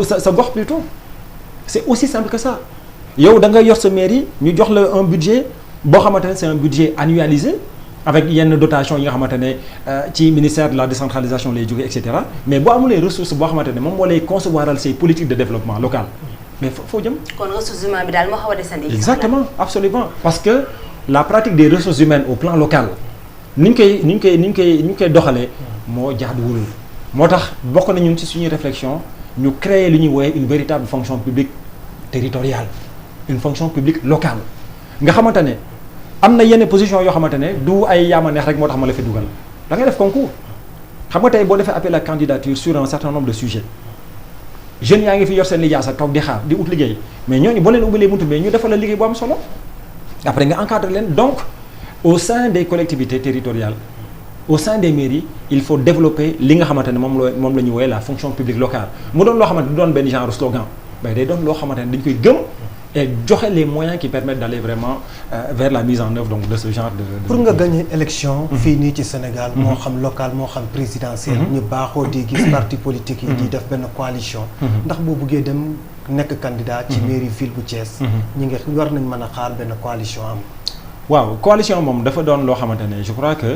sa gox plutôt c'est aussi simple que ça yow da nga yor sa mairie ñu jox la un budget boo xamante ne c'est un budget annualisé avec yenn dotation yi nga xamante ne ci ministère de la décentralisation lay jóge et cetera mais boo amulee ressources boo xamante ne moom moo lay concevoiral say politiques de développement local mais foo jëm. kon ressources humaines bi daal moo xaw a desandi. exactement absolument parce que la pratique des ressources humaines au plan local ni ñu koy doxalee. moo jaaduwul moo tax bokk na ñun ci suñuy réflexion ñu créer li ñuy woowe une véritable fonction publique territoriale une fonction publique locale nga xamante ne am na yenn position yoo xamante ne du ay yaama neex rek moo tax ma la fi dugal da ngay def concours xam nga tey boo defee appel à candidature sur un certain nombre de sujets jeunes yaa ngi fi yor seen lijaasa toog di xaar di ut liggéey mais ñooñu boo leen ubbilee buntu mais ñu defal la liggéey bu am solo après nga encadrer leen donc au sein des collectivités territoriales au sein des mairies il faut développer li nga xamante ne moom la ñu woowee la fonction publique locale mu doon loo xamante du doon benn genre slogan mais day doon loo xamante ne dañ koy gëm et joxe les moyens qui permettent d'aller vraiment vers la mise en œuvre donc de ce genre de pour nga gagner élection fii nii ci Sénégal moo xam local moo xam présidentiel ñu baaxoo di gis parti politique yi di def benn coalition ndax boo buggee dem nekk candidat ci mairie ville bu Thiès ñi nga war nañ mën a xaar benn coalition am waaw coalition moom dafa doon loo xamante ne je crois que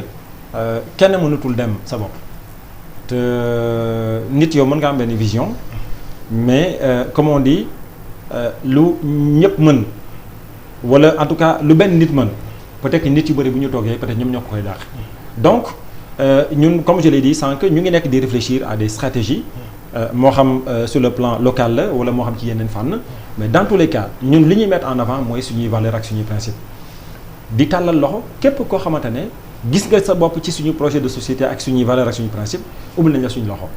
kenn mënatul dem sa bopp te nit yow mën nga am benn vision mais comme on dit lu ñëpp mën wala en tout cas lu benn nit mën peut-être que nit yu bëri bu ñu toogee peut-être ñoom ñoo ko koy dàq donc ñun comme je l'ai dit sànq ñu ngi nekk di réfléchir à des stratégies moo xam sur le plan local la wala moo xam ci yeneen fànn mais dans tous les cas ñun li ñuy mettre en avant mooy suñuy valeurs ak suñuy principes di tàllal loxo képp koo xamante ne gis nga sa bopp ci suñu projet de société ak suñuy valeurs ak suñu principe ubbil nañ la suñu loxo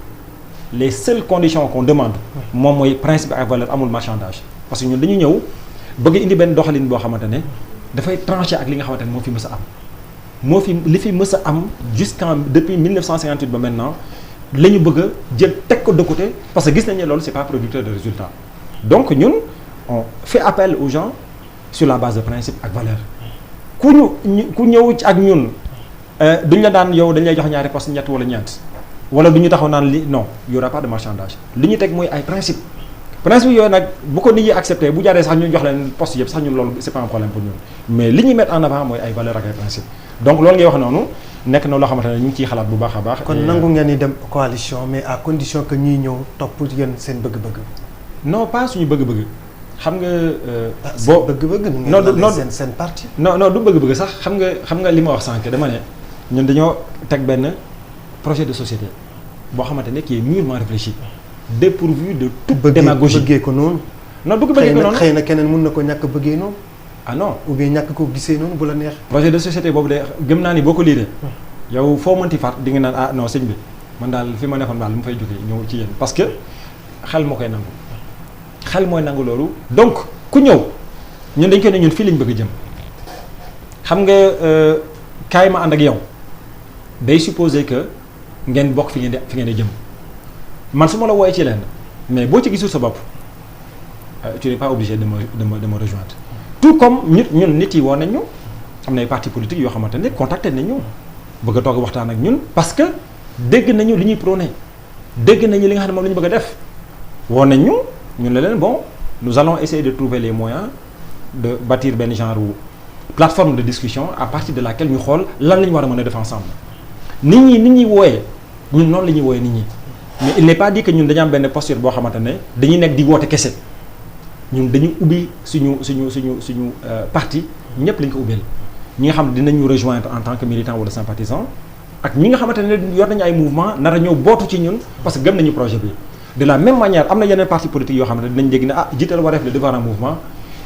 les seules conditions qu'on demande moom mooy principe ak valeur amul marchandage parce que ñun dañu ñëw bëgg indi benn doxalin boo xamante ne dafay tranché ak li nga xamante ne moo fi mës a am li fi mës a am depuis 1958 ba maintenant la ñu bëgg a jël teg ko de côté parce que gis nañ ne loolu c'est pas producteur de résultat donc ñun on fait appel aux gens sur la base de principe ak valeur ku ñëw ak ñun duñ la daan yow dañ lay jox ñaari poste ñett wala ñeent wala du ñu taxaw naan li non y aura pas de marchandage li ñu teg mooy ay principe yooyu nag bu ko nit ñi accepté bu jaree sax ñu jox leen poste yëpp sax ñun loolu c'est pas un problème pour ñun mais li ñuy mettre en avant mooy ay valeurs ak ay principe donc loolu ngay wax noonu nekk na loo xamante ne ñu ngi ciy xalaat bu baax a baax. kon nangu ngeen ni dem coalition mais à condition que ñuy ñëw topp yéen seen bëgg-bëgg. non pas suñu bëgg-bëgg xam nga. boo bëgg-bëgg. non seen parti. non du bëgg-bëgg sax xam nga li ma wax sànq dama ne ñun dañoo teg benn projet de société boo xamante ne qui est mûrement réfléchi dépourvu de toute démagogie. bëggee ko noonu. non du ko bëggee ko noonu xëy na keneen mun na ko ñàkk bëggee noonu. ah non ou bien ñàkk ko gisee noonu bu la neex. projet de société boobu de gëm naa ni boo ko liiree. yow foo mënti far di nga naan ah non sëñ bi man daal fi ma nekkoon daal mu fay jógee ñëw ci yéen parce que xel moo koy nangu. xel mooy nangu loolu donc ku ñëw ñun dañ koy ne ñun fii lañ bëgg a jëm xam nga kaay ma ànd ak yow day supposer que ngeen bokk fi ngeen di jëm man su ma la wooyee ci leen mais boo ci gisul sa bopp tu n'es pas obligé de me rejoindre tout comme ñun nit yi woon nañ ñu am na ay partis politiques yoo xamante ne contacté nañ ñu bëgg a toog waxtaan ak ñun parce que dégg nañu li ñuy prôné dégg nañu li nga xam ne moom la ñu bëgg a def woon nañ ñu ñun la leen bon nous allons essayer de trouver les moyens de bâtir benn genre plateforme de discussion à partir de laquelle ñu xool lan la ñu war a mën a def ensemble nit ñi wooyee ñun noonu la ñuy wooyee nit ñi mais il n'est pas dit que ñun dañu am benn posture boo xamante ne dañuy nekk di woote kese ñun dañu ubbi suñu parti ñëpp lañ ko ubbeel ñi nga xam ne dinañu rejoindre en tant que militant wala sympathisant ak ñi nga xamante ne yor nañu ay mouvement nar a ñëw bootu ci ñun parce que gëm nañu projet bi de la même manière am na yeneen parti politique yoo xamante ne dinañ dégg ne Jiital Wareef le devant un mouvement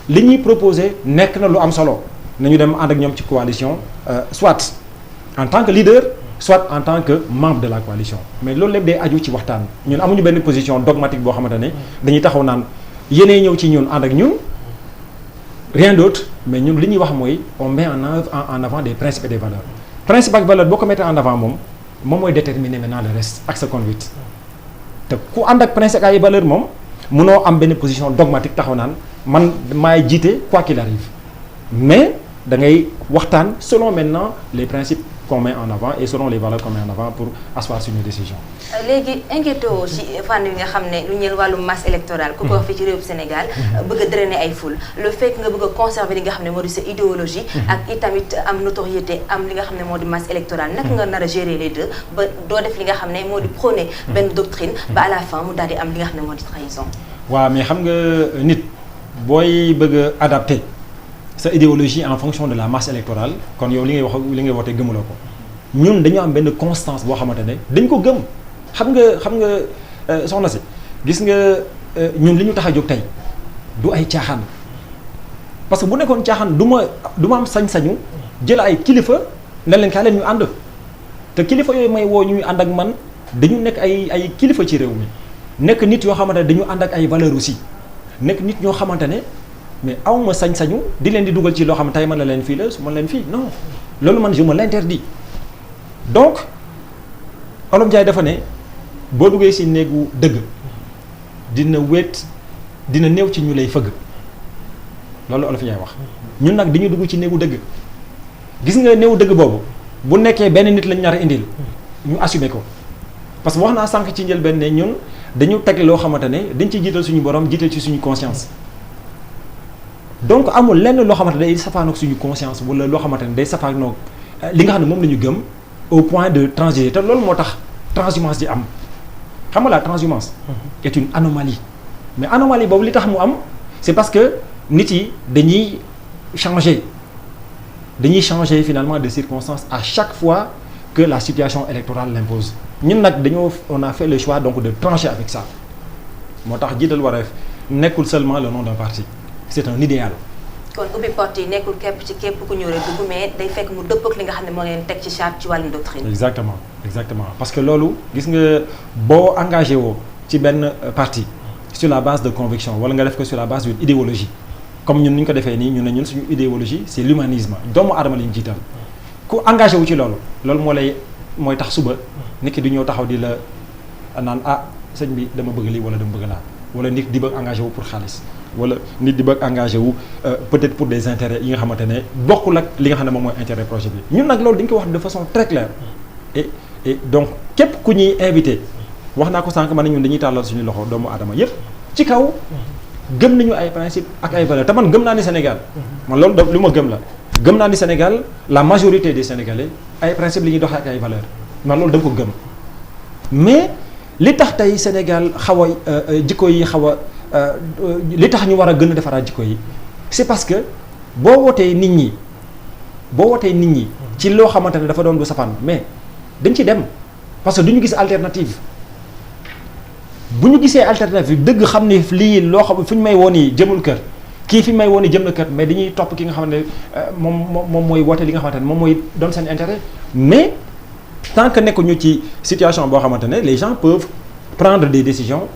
li ñuy proposé nekk na lu am solo nañu dem ànd ak ñoom ci coalition soit en tant que leader soit en tant que membre de la coalition mais loolu lépp day aju ci waxtaan ñun amuñu benn position dogmatique boo xamante ne dañuy taxaw naan yéenay ñëw ci ñun ànd ak ñun rien d'autre mais ñun li ñuy wax mooy on met en avant des principes et des valeurs principe ak valeur boo ko mettre en avant moom mooy déterminer maintenant le reste ak sa conduite te ku ànd ak principe ak ay valeur moom mënoo am benn position dogmatique taxaw naan man maay jiite quoi qu'il arrive mais da ngay waxtaan selon maintenant les principes qu'on met en avant et selon les valeurs qu'on met en avant pour asseoir suñu décision. léegi inquiété wu ci fànn yi nga xam ne lu ñeel wàllu masse électorale ku ko wax fii ci réew Sénégal bëgg a drainer ay foule le fait que nga bëgg a conserver li nga xam ne moo di sa idéologie ak itamit am notoriété am li nga xam ne moo di masse électorale naka nga nar a gérer les deux ba doo def li nga xam ne moo di prôner benn doctrine ba à la fin mu daal di am li nga xam ne moo di trahison. waaw mais xam nga nit booy bëgg a adapter sa idéologie en fonction de la masse électorale kon yow li ngay wootee gëmuloo ko ñun dañu am benn constance boo xamante ne dañ ko gëm xam nga soxna si gis nga ñun li ñu tax a jóg tey du ay caaxaan parce que bu nekkoon caaxaan du ma am sañ-sañu jël ay kilifa ne leen kaa leen ñu ànd te kilifa yooyu may woo ñuy ànd ak man dañu nekk ay kilifa ci réew mi nekk nit yoo xamante ne dañu ànd ak ay valeurs aussi nekk nit ñoo xamante ne mais awma sañ-sañu di leen di dugal ci loo xam ne tey mën na leen fii la su mën leen fii non loolu man je me l'interdis donc Olof Njaay dafa ne boo duggee ci néegu dëgg dina néew ci ñu lay fëgg loolu Olof Njaay wax ñun nag dañu dugg ci néegu dëgg gis nga néewu dëgg boobu bu nekkee benn nit lañ nar a indil ñu assumer ko parce que wax naa sànq ci njëlbeen ne ñun dañu teg loo xamante ne dañ ci jiital suñu borom jiital ci suñu conscience donc amul lenn loo xamante ne day safaanoog suñu conscience wala loo xamante ne day safaanoog li nga xam ne moom la ñu gëm au point de transiger te loolu moo tax transhumance di am xam nga la transhumance est une anomalie mais anomalie boobu li tax mu am c'est parce que nit yi dañuy changer finalement de circonstances à chaque fois que la situation électorale l'impose ñun nag on a fait le choix donc de trancher avec ça moo tax Jiital Wareef nekkul seulement le nom d'un parti c'est un idéal. kon ubbi porte yi nekkul képp ku ñëw rek dugg mais day fekk mu dëppoo ak li nga xam ne moo leen teg ci charte ci wàllum doctrine. exactement parce que loolu gis nga boo engagé woo ci benn parti sur la base de conviction wala nga def ko sur la base d'une idéologie comme ñun ni ñu ko defee nii ñun suñu idéologie c'est l'humanisme doomu aadama la ñu jiital ku engagé wu ci loolu mooy tax suba nit ki du ñëw taxaw di la naan sëñ bi dama bëgg lii wala dama bëgg laa wala nit di bëgg engagé wu pour xaalis. wala nit di bëgg engagé wu peut-être pour des intérêts yi nga xamante ne bokkul ak li nga xam ne moom mooy intérêt projet bi ñun nag loolu dañ ko wax de façon très claire et donc képp ku ñuy invité wax naa ko sànq man ñun dañuy tàllal suñu loxo doomu aadama yépp ci kaw gëm nañu ay principes ak ay valeurs te man gëm naa ni Sénégal man loolu lu ma gëm la gëm naa ni Sénégal la majorité des Sénégalais ay principes li ñuy doxee ak ay valeurs man loolu dama ko gëm mais li tax tey Sénégal xaw a jikko yi xaw a li tax ñu war a gën a defaraat jikko yi c'est parce que boo wootee nit ñi ci loo xamante ne dafa doon du safaan mais dañ ci dem parce que du ñu gis alternative bu ñu gisee alternative dëgg xam ne lii loo xam fu ñu may woon yi jëmul kër kii fi may woon yi jëm na kër mais dañuy topp ki nga xamante ne moom mooy woote li nga xamante ne moom mooy doon seen intérêt mais tant que nekkuñu ci situation boo xamante ne les gens peuvent prendre des décisions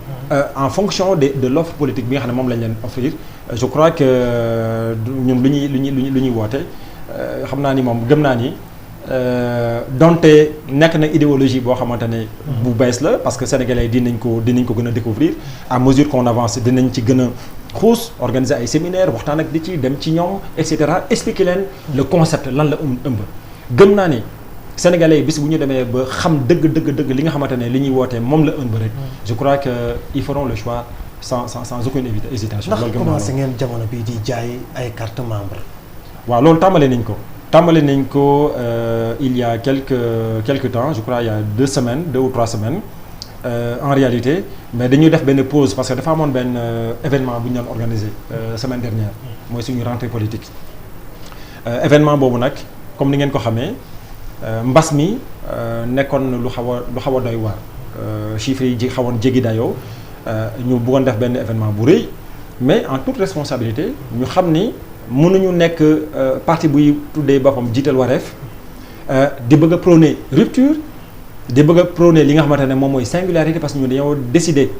en fonction de l'offre politique bi nga xam ne moom lañ leen offrir je crois que ñun lu ñuy woote xam naa ni moom gëm naa ni donte nekk na idéologie boo xamante ne bu bees la parce que sénégalais dinañ ko gën a découvrir à mesure qu'on avance dinañ ci gën a xuus organiser ay séminaires waxtaan ak di ci dem ci ñoom et cetera expliquer leen le concept lan la ëmb gëm naa ni sénégalais bis bu ñu demee ba xam dëgg li nga xamante ne li ñuy wootee moom la ëmb rek je crois que ils feront le choix sans aucune hésitation. ndax commencé ngeen jamono bii di jaay ay carte membre. waaw loolu tàmbale nañ ko il y a quelque temps je crois il y a 2 ou 3 semaines en réalité mais dañuy def benn pause parce que dafa amoon benn événement bu ñu doon organisé semaine dernière mooy suñu rentrée politique événement boobu nag comme ni ngeen ko xamee mbas mi nekkoon lu xaw a doy waar chiffres yi xawoon jéggi dayoo ñu bëggoon def benn événement bu rëy mais en toute responsabilité ñu xam ni mënuñu nekk parti buy tuddee boppam jiital wareef di bëgg a prôner rupture di bëgg a prôner li nga xamante ne moom mooy singularité parce que ñu dañoo décider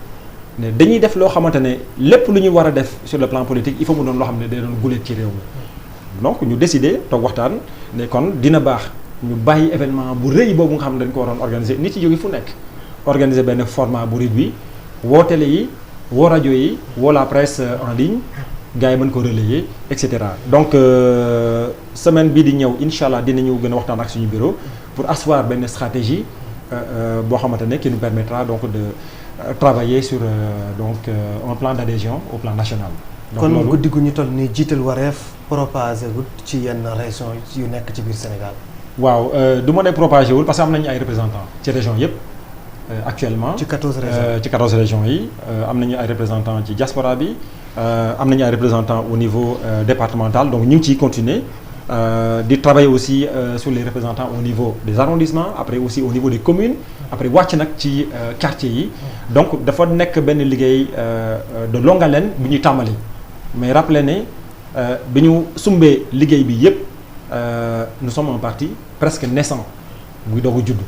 ne dañuy def loo xamante ne lépp lu ñu war a def sur le plan politique il faut mu doon loo xam ne day doon guléet ci réew mi donc ñu décider toog waxtaan ne kon dina baax ñu bàyyi événement bu rëy boobu nga xam ne dañ ko waroon organiser nit yi jóge fu nekk organiser benn format bu réduit woo télé yi woo rajo yi woo la presse en ligne gars yi mën ko relayer et cetera donc semaine bii di ñëw incha allah dinañu gën a waxtaan ak suñu bureau pour asseoir benn stratégie boo xamante ne qui nous permettra donc de travailler sur un plan d'adhésion au plan national. donc kon guddi gu ñu toll nii jiital wareef propagé wut ci yenn région yu nekk ci biir Sénégal. waaw du ma ne propagé wul parce que am nañu ay représentants ci région yëpp actuellement. ci 14 régions ci 14 régions yi am nañu ay représentants ci diaspora bi. am nañu ay représentants au niveau départemental donc ñu ngi ciy continuer di travailler aussi sur les représentants au niveau des arrondissements après aussi au niveau des communes après wàcc nag ci quartiers yi donc dafa nekk benn liggéey de longue haleine bu ñuy tàmbali mais rappelez ne bi ñu sumbee liggéey bi yépp nous sommes un parti presque naissant buy doog a judd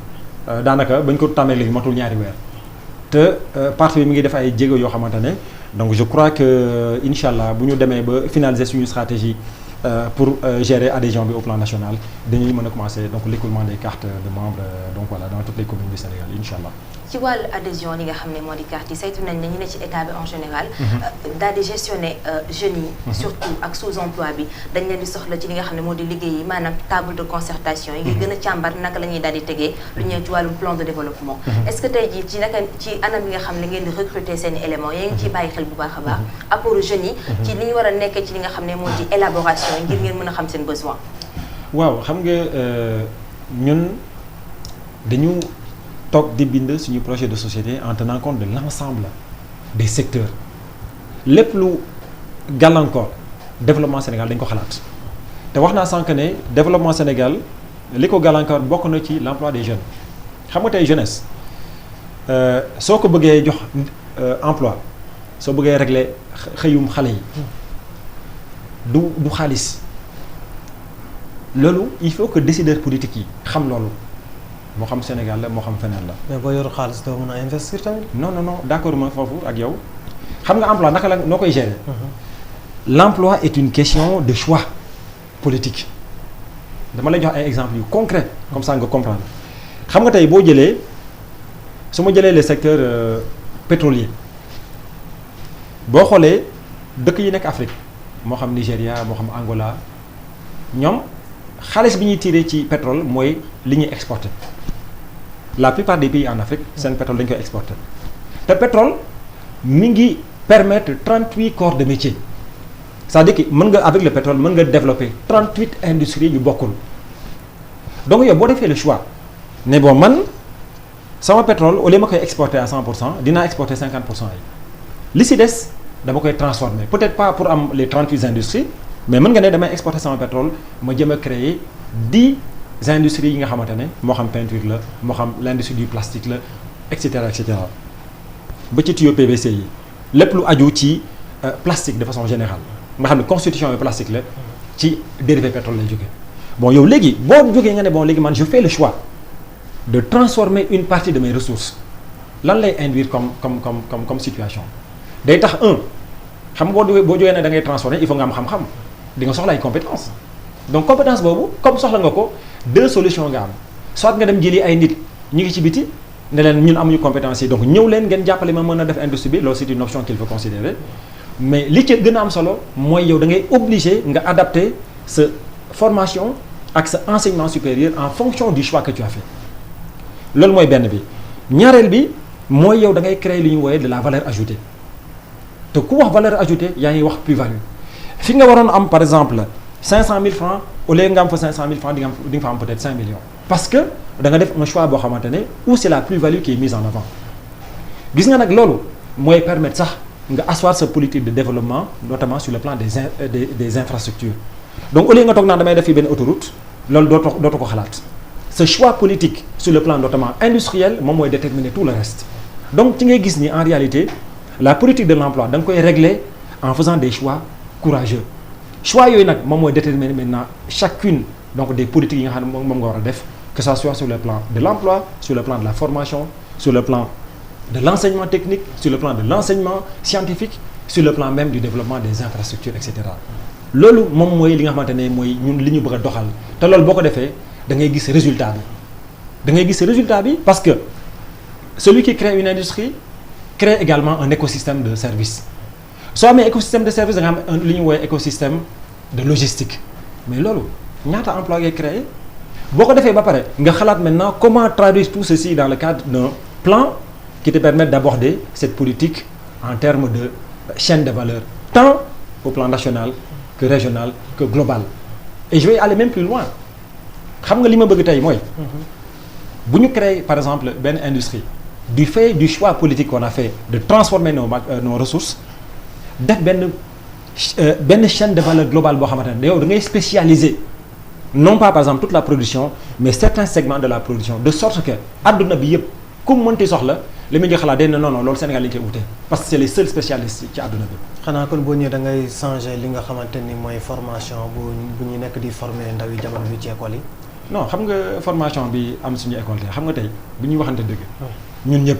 daanaka bañ ko tàmbali léegi matul ñaari weer te parti bi mi ngi def ay jéego yoo xamante ne donc je crois que incha allah bu ñu demee ba finaliser suñu stratégie pour gérer adhésion bi au plan national dañuy mën a commencer donc l'écoulement des cartes de membres donc voilà dans toutes les communes du Sénégal incha allah. ci wàllu adhésion li nga xam ne moo di carte yi saytu nañ ne ñu ne ci état bi en général. daal di gestionner jeunes yi. surtout ak sous-emploi bi dañ leen di soxla ci li nga xam ne moo di liggéey yi maanaam table de concertation yi. ngir gën a càmbar naka la ñuy daal di tegee lu ñëw ci wàllum plan de développement. est-ce que tey jii ci anam yi nga xam ne ngeen di recruter seen i éléments yaa ngi ciy bàyyi xel bu baax a baax. apport jeunes yi. ci li ñu war a nekkee ci li nga xam ne moo di élaboration ngir ngeen mën a xam seen besoin. waaw xam nga ñun dañu toog di bind suñu projet de société en tenant compte de l'ensemble des secteurs lépp lu gàllankoor développement Sénégal dañ ko xalaat te wax naa sànq ne développement Sénégal li ko gàllankoor bokk na ci l'emploi des jeunes xam nga tey jeunesse soo ko bëggee jox emploi soo bëggee régler xëyum xale yi du xaalis loolu il faut que décideurs politiques yi xam loolu moo xam Sénégal la moo xam feneen la. mais boo yor xaalis doo mën a investir tamit. non d'accord ma foofu ak yow xam nga emploi naka la noo koy gérer. L'emploi est une question de choix politique dama lay jox ay exemples yu concrets comme ça nga comprendre xam nga tey boo jëlee su ma jëlee le secteur pétrolier boo xoolee dëkk yi nekk Afrique moo xam Nigéria moo xam Angola ñoom xaalis bi ñuy tiré ci pétrole mooy li ñuy exporter la plupart des pays en Afrique seen pétrole dañu koy exporter te pétrole mi ngi permettre 38 corps de métier c'est-à-dire que mën nga avec le pétrole mën nga développer 38 industries yu bokkul donc yow boo defee le choix ne bon man sama pétrole au lieu ma koy exporter à 100% dinaa exporter 50% yi li si des dama koy transformer peut-être pas pour am les 38 industries mais mën nga ne damay exporter sama pétrole ma jëm a créer 10 industries yi nga xamante ne moo xam peinture la moo xam l'industrie du plastique la et cetera ba ci tuyau PVC yi lépp lu aju ci plastique de façon générale nga xam ne constitution bi plastique la ci dérivé pétrole lay jógee bon yow léegi boo jógee nga ne bon léegi man je fais le choix de transformer une partie de mes ressources lan lay induire comme situation day tax xam nga boo jógee ne da ngay transformer il faut nga am xam-xam di nga soxla ay compétences donc compétence boobu comme soxla nga ko 2 solutions nga am soit nga dem jëli ay nit ñu ngi ci biti ne leen ñun amuñu compétence yi donc ñëw leen ngeen jàppale ma mën a def industrie bi loolu c'est une option qu'il faut considérer mais li ci gën a am solo mooy yow da ngay obligé nga adapter sa formation ak sa enseignement supérieur en fonction du choix que tu as fait loolu mooy benn bi ñaareel bi mooy yow da ngay créer li ñu wooyee de la valeur ajoutée te ku wax valeur ajoutée yaa ngi wax plus-value fi nga waroon am par exemple 500 000 francs au lieu nga am fa 500 000 francs di nga fa am peut-être 5 millions parce que da nga def un choix boo xamante ne où c'est la plus-value qui est mise en avant gis nga nag loolu mooy permettre sax nga asseoir sa politique de développement notamment sur le plan des infrastructures donc au lieu nga toog naan damay def fi benn autoroute loolu dootu ko xalaat ce choix politique sur le plan notamment industriel moom mooy déterminer tout le reste donc ci ngay gis ni en réalité la politique de l'emploi da nga koy régler en faisant des choix courageux choix yooyu nag moom mooy déterminer maintenant chacune donc des politiques yi nga xam ne moom nga war a def que ça soit sur le plan de l'emploi sur le plan de la formation sur le plan de l'enseignement technique sur le plan de l'enseignement scientifique sur le plan même du développement des infrastructures et cetera loolu moom mooy li nga xamante ne mooy ñun li ñu bëgg a doxal te loolu boo ko defee da ngay gis résultat bi parce que celui qui crée une industrie crée également un écosystème de services soo amee écosystème de services da nga am li ñu woowee écosystème de logistique mais loolu ñaata emploi ngay créer boo ko defee ba pare nga xalaat maintenant comment traduire tout ceci dans le cadre d'un plan qui te permet d'aborder cette politique en termes de chaîne de valeur tant au plan national que régional que global et je vais aller même plus loin xam nga li ma bëgg tey mooy bu ñu créer par exemple benn industrie du fait du choix politique qu'on a fait de transformer nos ressources def benn chaîne de valeur globale boo xamante ne yow da ngay spécialiser non pas par exemple toute la production mais certains segments de la production de sorte que adduna bi yëpp comme mënti soxla li muy xalaat day ne non loolu Sénégal lañu koy wute parce que c'est les seuls spécialistes ci adduna bi. xanaa kon boo ñëwee da ngay changer li nga xamante ni mooy formation bu ñu nekk di former ndaw yi jamono bi ci école yi. non xam nga formation bi am suñu école te xam nga tey bu ñuy waxante dëgg. ñun ñëpp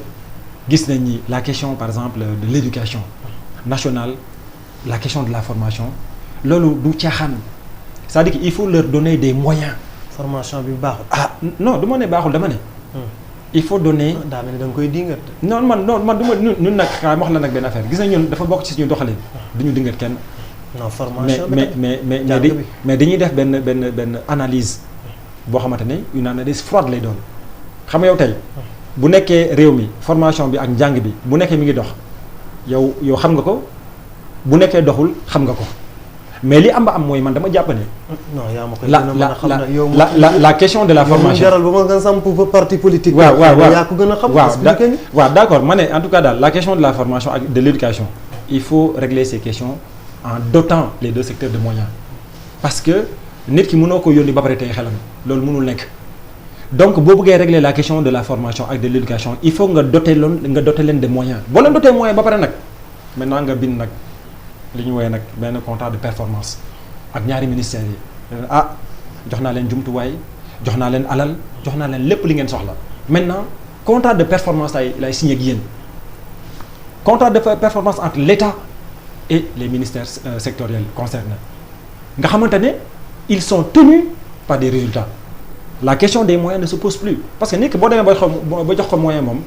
gis nañ ni la question par exemple de l'éducation nationale la question de la formation loolu du caaxaan c'est-à-dire qu'il faut leur donner des moyens. formation bi baaxul. non du ma ne baaxul dama ne. il faut donner. daa mel ni da nga koy dingat. non man du ma ñun nag xaaral ma wax la nag benn affaire gis nañ ñun dafa bokk ci suñu doxalin du ñu dingat kenn. non formation mais dañuy def benn analyse boo xamante ne une analyse froide lay doon xam nga yow tey bu nekkee réew mi formation bi ak njàng bi bu nekkee mi ngi dox yow xam nga ko bu nekkee doxul xam nga ko mais li am ba am mooy man dama jàpp ne. non yaa ma koy gën a mën a xam ne yow la question de la formation jaral ba ma nga samp parti politique. waaw yaa ko gën a xam. waaw d'accord ma ne en tout cas daal la question de la formation ak de l'éducation il faut régler ces questions en dotant les deux secteurs de moyens parce que nit ki mënoo ko yónni ba pare tey xelam loolu mënul nekk donc boo bëggee régler la question de la formation ak de l'éducation il faut nga doter leen de moyens boo leen doter moyens ba pare nag maintenant nga bind nag li ñu woowee nag benn contrat de performance ak ñaari ministères yi jox naa leen jumtuwaay jox naa leen alal jox naa leen lépp li ngeen soxla maintenant contrat de performance lay signé ak yéen contrat de performance entre l'État et les ministères sectoriels concernés nga xamante ne ils sont tenus par des résultats la question des moyens ne se pose plus parce que nit ki boo demee ba jox ko moyen moom